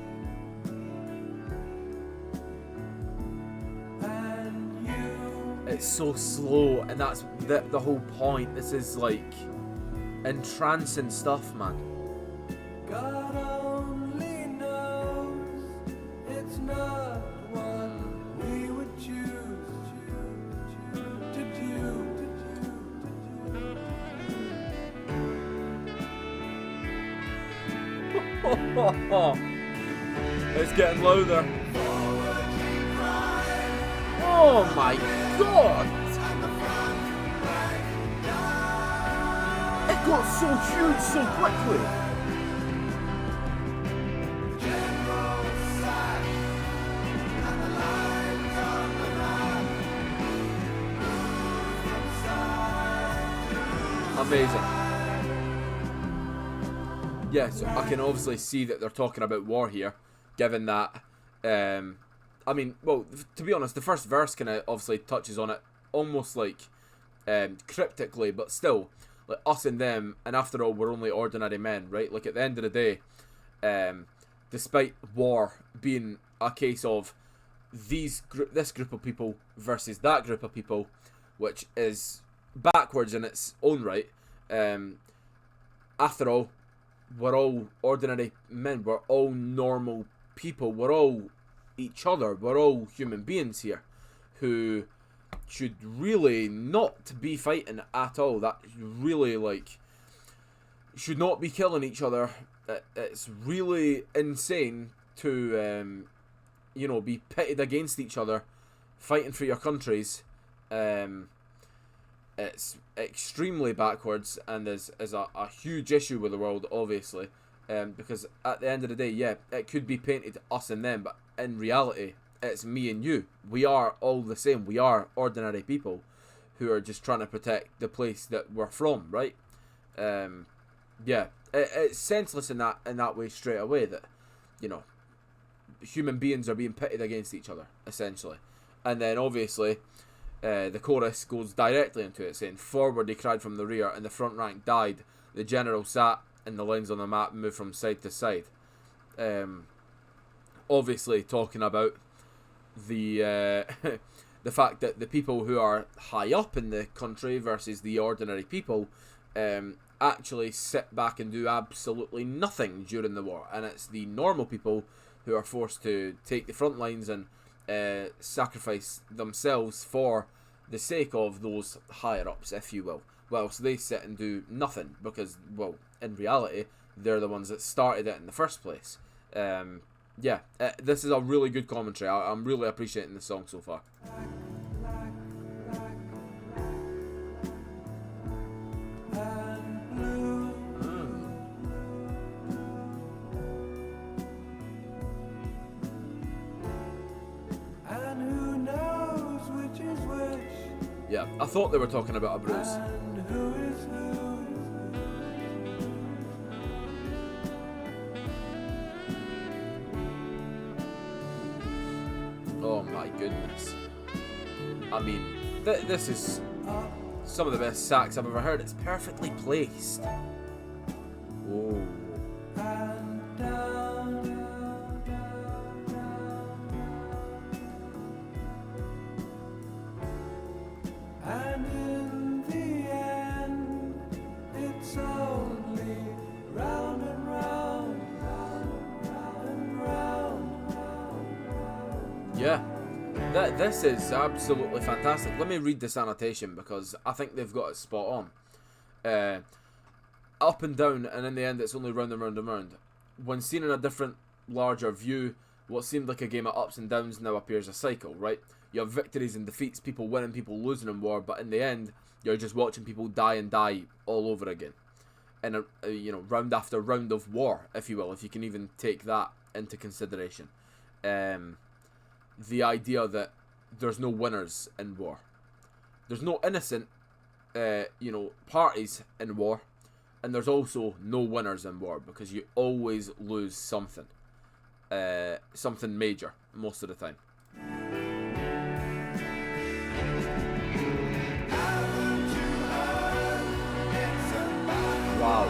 And you It's so slow, and that's the whole point. This is like entrancing stuff, man. God only knows it's not what we would choose to do. It's getting louder. Oh my god! It got so huge so quickly. Amazing. Yeah, so I can obviously see that they're talking about war here, given that, I mean, well, to be honest, the first verse kind of obviously touches on it almost like cryptically, but still, like us and them, and after all, we're only ordinary men, right? Like at the end of the day, despite war being a case of this group of people versus that group of people, which is backwards in its own right, after all, we're all ordinary men, we're all normal people, we're all each other, we're all human beings here who should really not be fighting at all. That really, like, should not be killing each other. It's really insane to, you know, be pitted against each other, fighting for your countries. It's extremely backwards and is a huge issue with the world, obviously, because at the end of the day, yeah, it could be painted us and them, but in reality, it's me and you. We are all the same. We are ordinary people who are just trying to protect the place that we're from, right? Yeah, it's senseless in that way straight away that, you know, human beings are being pitted against each other, essentially. And then, obviously, the chorus goes directly into it, saying, "Forward he cried from the rear, and the front rank died. The general sat, and the lines on the map moved from side to side." Obviously, talking about the the fact that the people who are high up in the country versus the ordinary people actually sit back and do absolutely nothing during the war, and it's the normal people who are forced to take the front lines and sacrifice themselves for the sake of those higher ups, if you will. Well, so they sit and do nothing because, well, in reality, they're the ones that started it in the first place. Yeah, this is a really good commentary. I'm really appreciating the song so far. Yeah, I thought they were talking about a bruise. Oh my goodness. I mean, this is some of the best sax I've ever heard. It's perfectly placed. Oh. And in the end, it's only round and round, round and round. Yeah, this is absolutely fantastic. Let me read this annotation because I think they've got it spot on. Up and down, and in the end it's only round and round and round. When seen in a different, larger view, what seemed like a game of ups and downs now appears a cycle, right? You have victories and defeats, people winning, people losing in war, but in the end, you're just watching people die and die all over again. In a you know, round after round of war, if you will, if you can even take that into consideration. The idea that there's no winners in war. There's no innocent, you know, parties in war, and there's also no winners in war because you always lose something. Something major most of the time. Wow.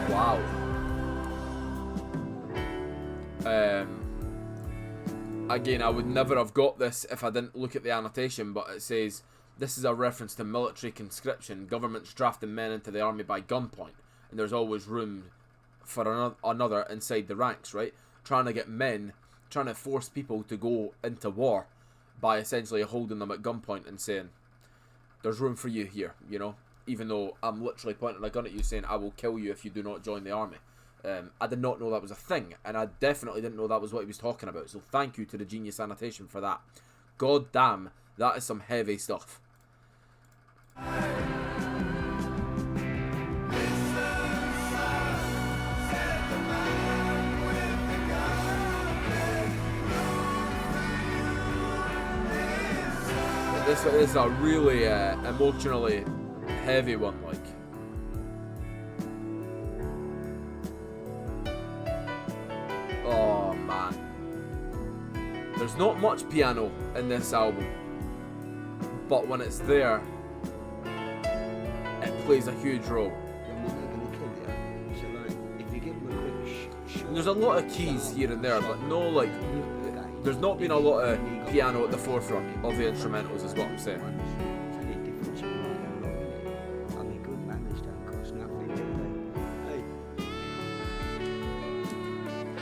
Wow. Again, I would never have got this if I didn't look at the annotation, but it says, this is a reference to military conscription, governments drafting men into the army by gunpoint, and there's always room for another inside the ranks, right? Trying to get men, trying to force people to go into war by essentially holding them at gunpoint and saying, there's room for you here, you know? Even though I'm literally pointing a gun at you saying, I will kill you if you do not join the army. I did not know that was a thing, and I definitely didn't know that was what he was talking about, so thank you to the genius annotation for that. God damn, that is some heavy stuff. This is a really emotionally heavy one, like. Oh man, there's not much piano in this album, but when it's there, it plays a huge role. And there's a lot of keys here and there, but no, like, there's not been a lot of piano at the forefront of the instrumentals, is what I'm saying.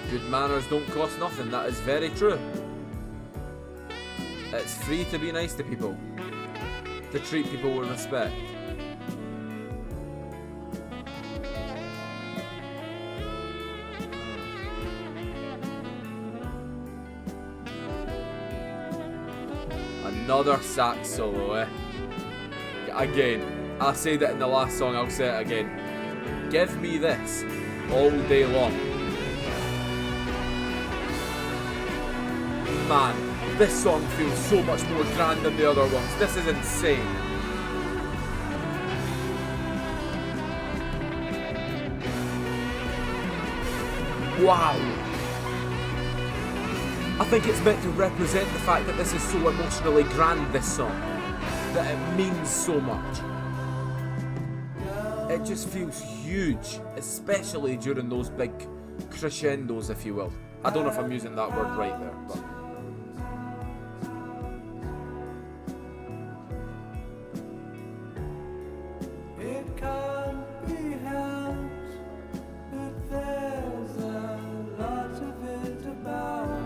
Good manners don't cost nothing, that is very true. It's free to be nice to people, to treat people with respect. Another sax solo, eh? Again, I said it in the last song, I'll say it again. Give me this all day long. Man, this song feels so much more grand than the other ones. This is insane. Wow. I think it's meant to represent the fact that this is so emotionally grand, this song. That it means so much. It just feels huge, especially during those big crescendos, if you will. I don't know if I'm using that word right there, but... It can't be helped, but there's a lot of it about.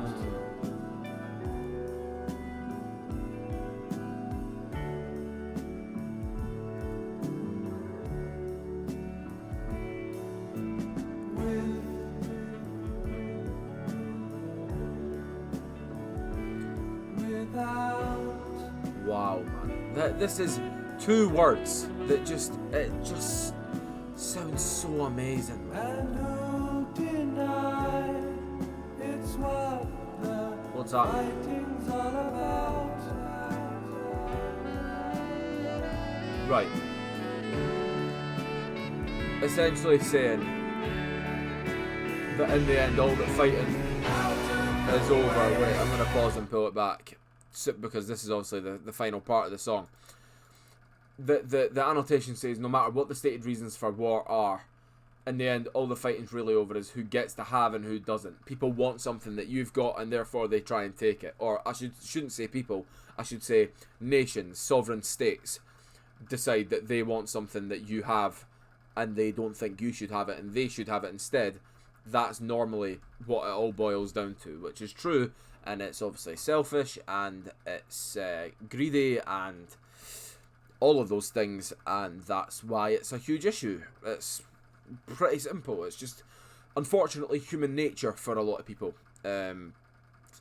Wow, man. This is 2 words that just sounds so amazing, man. And who deny it's what the What's that? fighting's all about? Right. Essentially saying that in the end all the fighting is over. Wait, I'm going to pause and pull it back, because this is obviously the final part of the song. The annotation says, no matter what the stated reasons for war are, in the end all the fighting's really over is who gets to have and who doesn't. People want something that you've got and therefore they try and take it. Or I shouldn't say people, I should say nations, sovereign states decide that they want something that you have and they don't think you should have it and they should have it instead. That's normally what it all boils down to, which is true, and it's obviously selfish and it's greedy and all of those things, and that's why it's a huge issue. It's pretty simple. It's just unfortunately human nature for a lot of people. A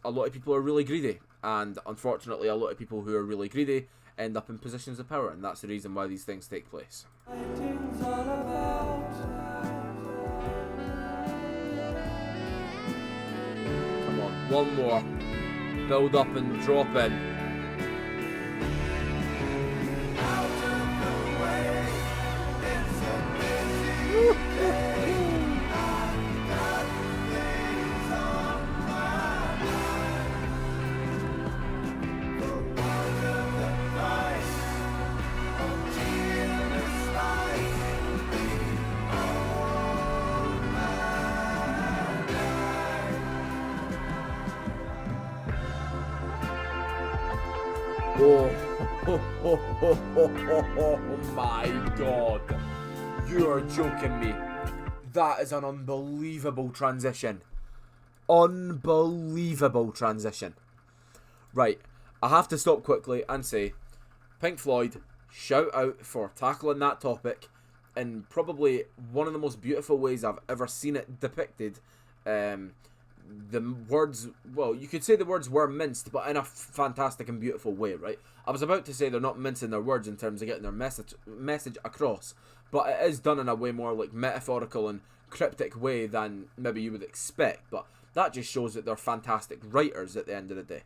lot of people are really greedy, and unfortunately a lot of people who are really greedy end up in positions of power, and that's the reason why these things take place. Fighting's all about. Come on, one more. Build up and drop in. Oh my god. You are joking me. That is an unbelievable transition. Unbelievable transition. Right, I have to stop quickly and say, Pink Floyd, shout out for tackling that topic in probably one of the most beautiful ways I've ever seen it depicted. The words, well, you could say the words were minced, but in a fantastic and beautiful way, right? I was about to say they're not mincing their words in terms of getting their message across, but it is done in a way more like metaphorical and cryptic way than maybe you would expect. But that just shows that they're fantastic writers at the end of the day,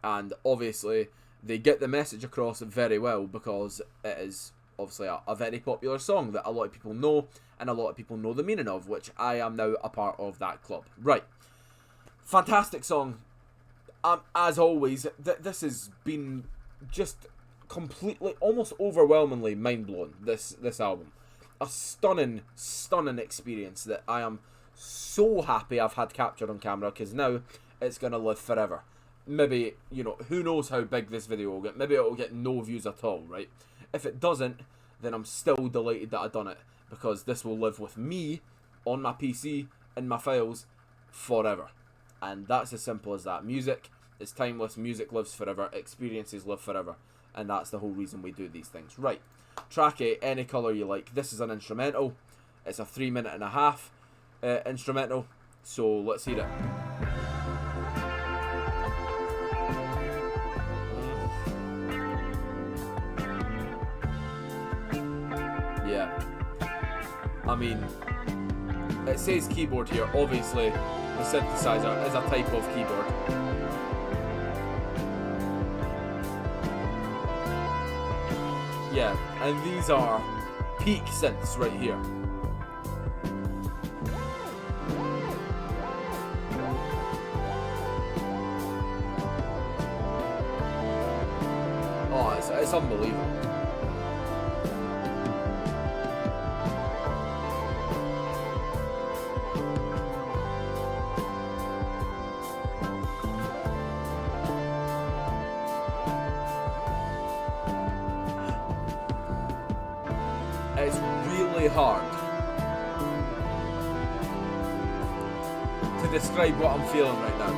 and obviously they get the message across very well because it is obviously a very popular song that a lot of people know, and a lot of people know the meaning of, which I am now a part of that club. Right. Fantastic song. As always, this has been just completely, almost overwhelmingly mind-blowing, this album. A stunning experience that I am so happy I've had captured on camera, because now it's going to live forever. Maybe, you know, who knows how big this video will get. Maybe it will get no views at all, right? If it doesn't, then I'm still delighted that I've done it, because this will live with me on my PC, in my files, forever. And that's as simple as that. Music It's timeless, music lives forever, experiences live forever, and that's the whole reason we do these things. Right, track 8, Any Colour You Like. This is an instrumental. It's a 3.5 minute instrumental, so let's hear it. Yeah, I mean, it says keyboard here. Obviously, the synthesizer is a type of keyboard. Yeah, and these are peak synths right here. Oh, it's unbelievable. It's really hard to describe what I'm feeling right now.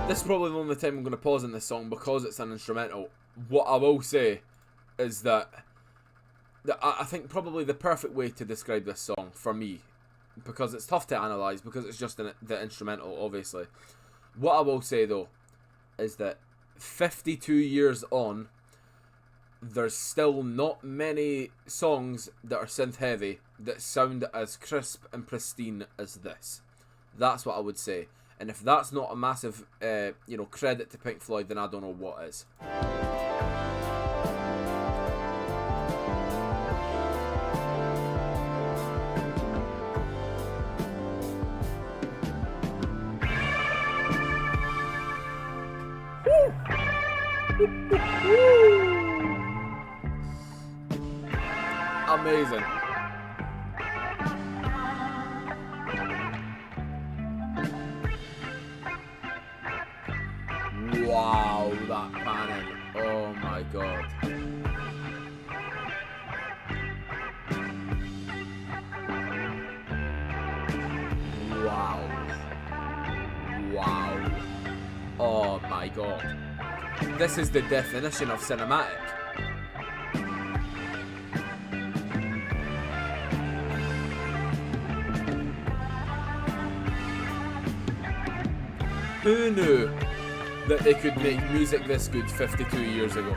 This is probably the only time I'm going to pause in this song because it's an instrumental. What I will say is that I think probably the perfect way to describe this song for me, because it's tough to analyse because it's just the instrumental, obviously. What I will say though is that 52 years on, there's still not many songs that are synth heavy that sound as crisp and pristine as this. That's what I would say. And if that's not a massive credit to Pink Floyd, then I don't know what is. Amazing. Wow, that panning. Oh my god. Wow. Wow. Oh my god. This is the definition of cinematic. Who knew that they could make music this good 52 years ago?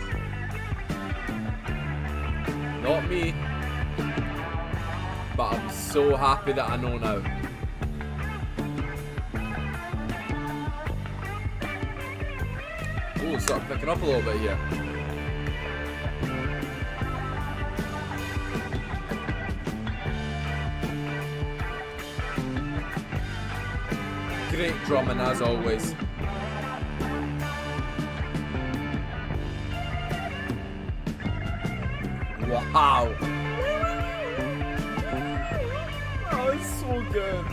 Not me. But I'm so happy that I know now. Oh, start picking up a little bit here. Great drumming as always. Wow. Oh, it's so good.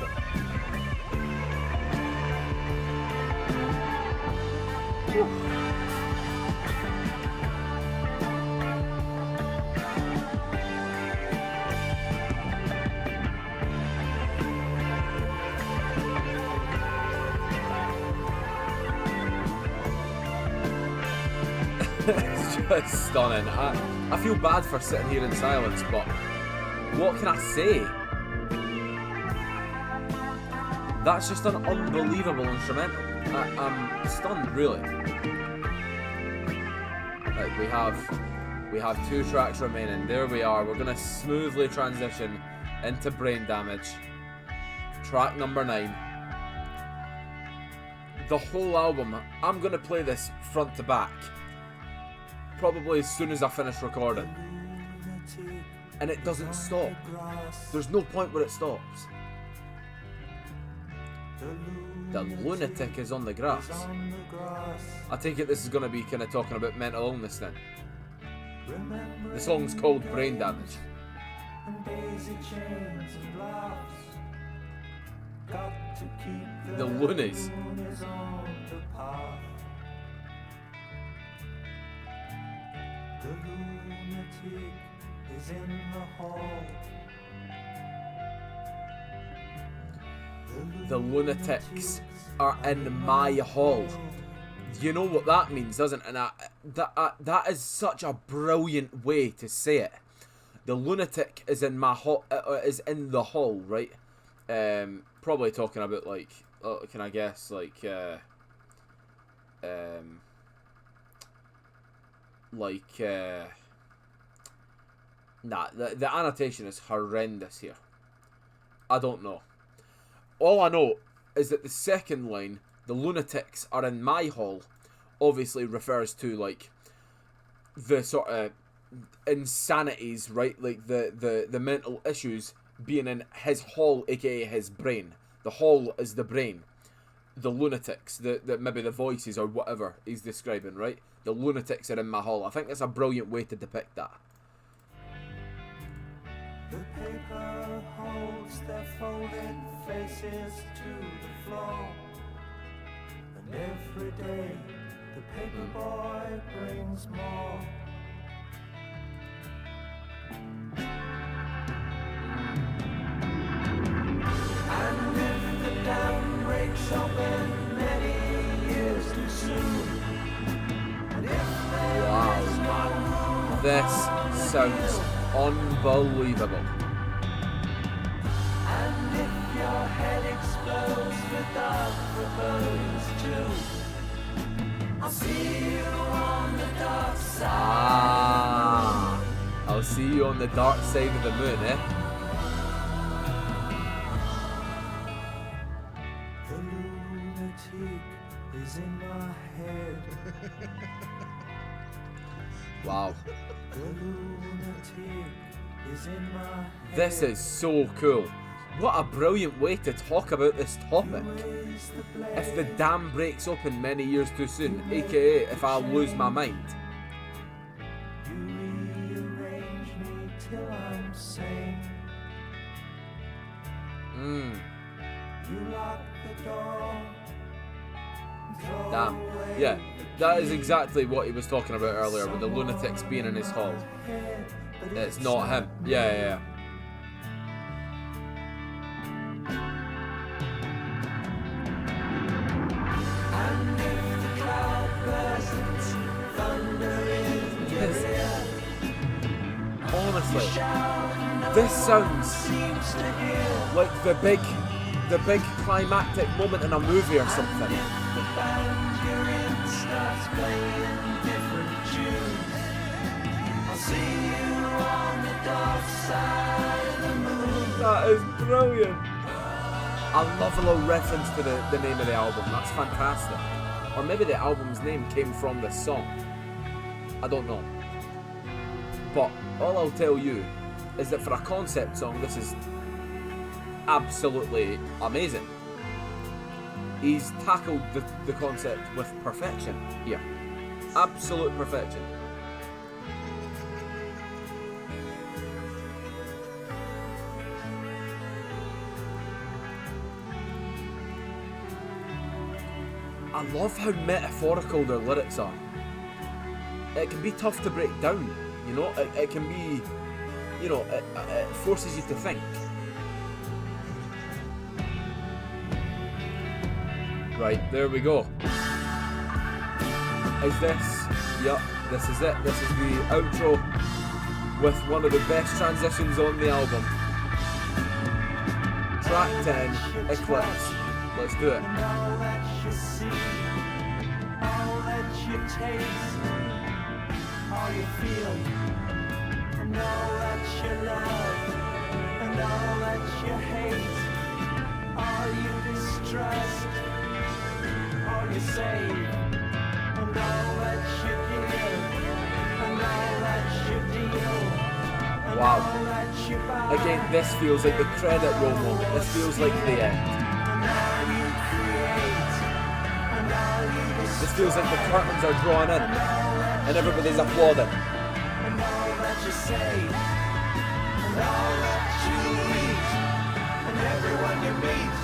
It's just stunning. I feel bad for sitting here in silence, but what can I say? That's just an unbelievable instrumental. I'm stunned, really. Right, we have 2 tracks remaining. There we are. We're gonna smoothly transition into Brain Damage. Track number 9. The whole album, I'm gonna play this front to back. Probably as soon as I finish recording. And it doesn't stop. There's no point where it stops. The lunatic is on the grass. I take it this is going to be kind of talking about mental illness then. The song's called Brain Damage. The loonies. The lunatic is in the hall. The lunatics are in my hall. You know what that means, doesn't it? And that is such a brilliant way to say it. The lunatic is in my hall, is in the hall, right? Probably talking about like, can I guess like, nah, the annotation is horrendous here. I don't know. All I know is that the second line, the lunatics are in my hall, obviously refers to like the sort of insanities, right? Like the mental issues being in his hall, aka his brain. The hall is the brain. The lunatics, the maybe the voices or whatever he's describing, right? The lunatics are in my hall. I think that's a brilliant way to depict that. The paper holds their folded faces to the floor, and every day the paper boy brings more. And if the dam breaks open many years too soon, and if there is no room, This sounds unbelievable. and if your head explodes without purpose too, I'll see you on the dark side. I'll see you on the dark side of the moon, eh? The lunatic is in my head. Wow. The lunatic is in my head. This is so cool. What a brilliant way to talk about this topic. Raise the blade. If the dam breaks open many years too soon, aka if I lose my mind. You rearrange me till I'm sane. You lock the door. Throw Damn. away Yeah, the that is exactly what he was talking about earlier with the lunatics being in his hall. head, but It's not him. Yeah. And if the cloud bursts, thunder in your ear, Honestly, this sounds seems to hear like the big climactic moment in a movie or something. the band you're in starts playing different tunes. I'll see you on the dark side of the moon. That is brilliant. I love a little reference to the name of the album. That's fantastic. Or maybe the album's name came from this song. I don't know. But all I'll tell you is that for a concept song, this is absolutely amazing. He's tackled the concept with perfection here. Absolute perfection. I love how metaphorical their lyrics are. It can be tough to break down, you know? It can be, you know, it forces you to think. Right, there we go. Is this? Yep, this is it. This is the outro with one of the best transitions on the album. Track 10, Eclipse. Let's do it. And all that you see, all that you taste, all you feel, and all that you love, and all that you hate, all you distrust, all you save, and all that you give, and all that you deal, and Wow. all that you buy, Again, this feels like the credit roll moment. This feels like the end. and all you create, and all you This feels like the curtains are drawn in and everybody's applauding. and all that you say, and all that you eat, and everyone you meet,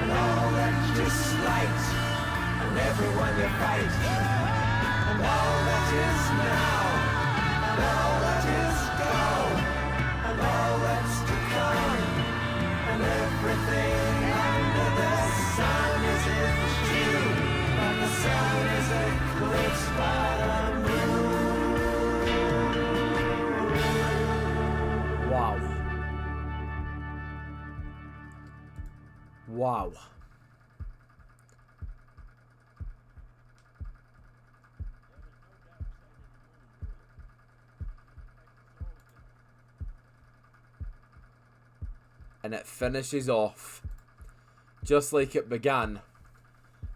and all that you slight, and everyone you fight, and all that is now, and all that is gone, and all that's to come, and everything under the sun is in June, but the sun is eclipsed by the moon. Wow. Wow. And it finishes off just like it began,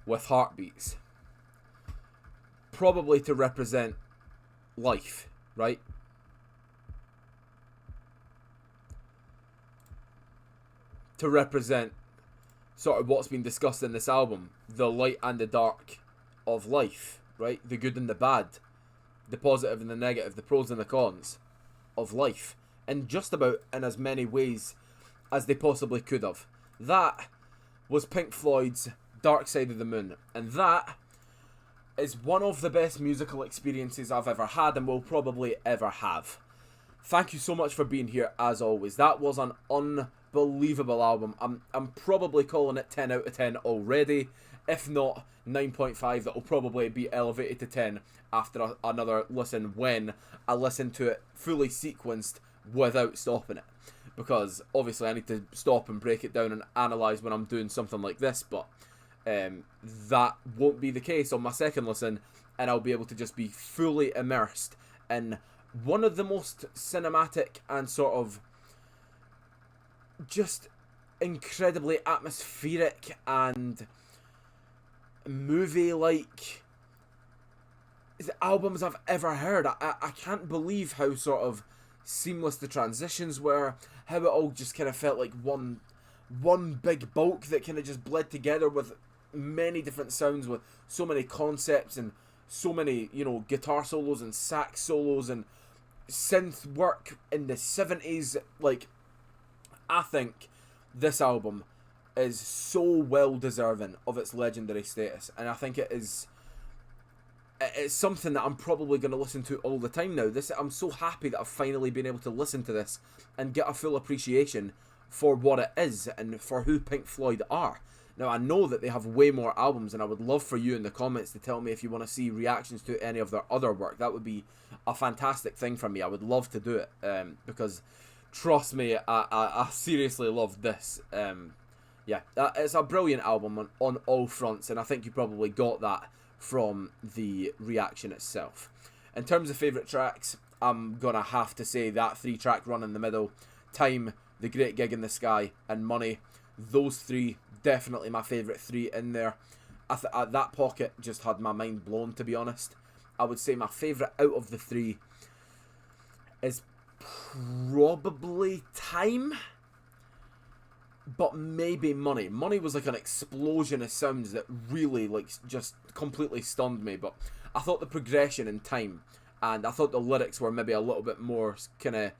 with heartbeats. Probably to represent life, right? To represent sort of what's been discussed in this album, the light and the dark of life, right? The good and the bad, the positive and the negative, the pros and the cons of life, and just about in as many ways as they possibly could have. That was Pink Floyd's Dark Side of the Moon, and that is one of the best musical experiences I've ever had and will probably ever have. Thank you so much for being here, as always. That was an unbelievable album. I'm probably calling it 10 out of 10 already, if not 9.5. That will probably be elevated to 10 after another listen, when I listen to it fully sequenced without stopping it, because obviously I need to stop and break it down and analyse when I'm doing something like this, but that won't be the case on my second listen, and I'll be able to just be fully immersed in one of the most cinematic and sort of just incredibly atmospheric and movie-like albums I've ever heard. I can't believe how sort of seamless the transitions were, how it all just kind of felt like one big bulk that kind of just bled together with many different sounds, with so many concepts and so many, you know, guitar solos and sax solos and synth work in the 70s. Like, I think this album is so well deserving of its legendary status, and I think it's something that I'm probably going to listen to all the time now. I'm so happy that I've finally been able to listen to this and get a full appreciation for what it is and for who Pink Floyd are. Now, I know that they have way more albums, and I would love for you in the comments to tell me if you want to see reactions to any of their other work. That would be a fantastic thing for me. I would love to do it, because trust me, I seriously love this. Yeah, it's a brilliant album on all fronts, and I think you probably got that from the reaction itself. In terms of favourite tracks, I'm gonna have to say that 3-track run in the middle, Time, The Great Gig in the Sky, and Money. Those three, definitely my favourite three in there. That pocket just had my mind blown, to be honest. I would say my favourite out of the three is probably Time, but maybe Money. Money was like an explosion of sounds that really, like, just completely stunned me, but I thought the progression in Time, and I thought the lyrics were maybe a little bit more kind of,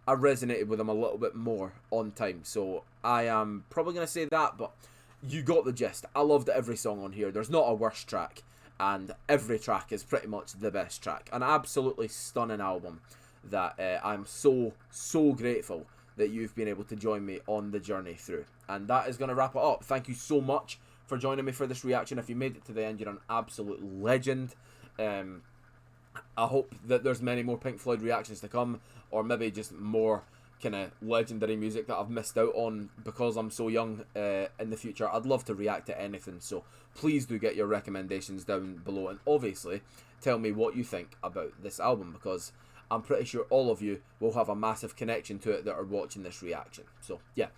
I resonated with them a little bit more on Time, so I am probably going to say that, but you got the gist. I loved every song on here. There's not a worse track, and every track is pretty much the best track. An absolutely stunning album that I'm so grateful that you've been able to join me on the journey through. And that is going to wrap it up. Thank you so much for joining me for this reaction. If you made it to the end, you're an absolute legend. I hope that there's many more Pink Floyd reactions to come, or maybe just more kind of legendary music that I've missed out on because I'm so young in the future. I'd love to react to anything, so please do get your recommendations down below, and obviously tell me what you think about this album, because I'm pretty sure all of you will have a massive connection to it that are watching this reaction. So yeah,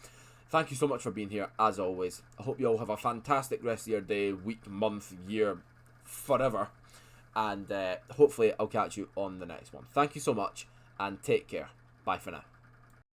thank you so much for being here, as always. I hope you all have a fantastic rest of your day, week, month, year, forever, and hopefully I'll catch you on the next one. Thank you so much, and take care. Bye for now.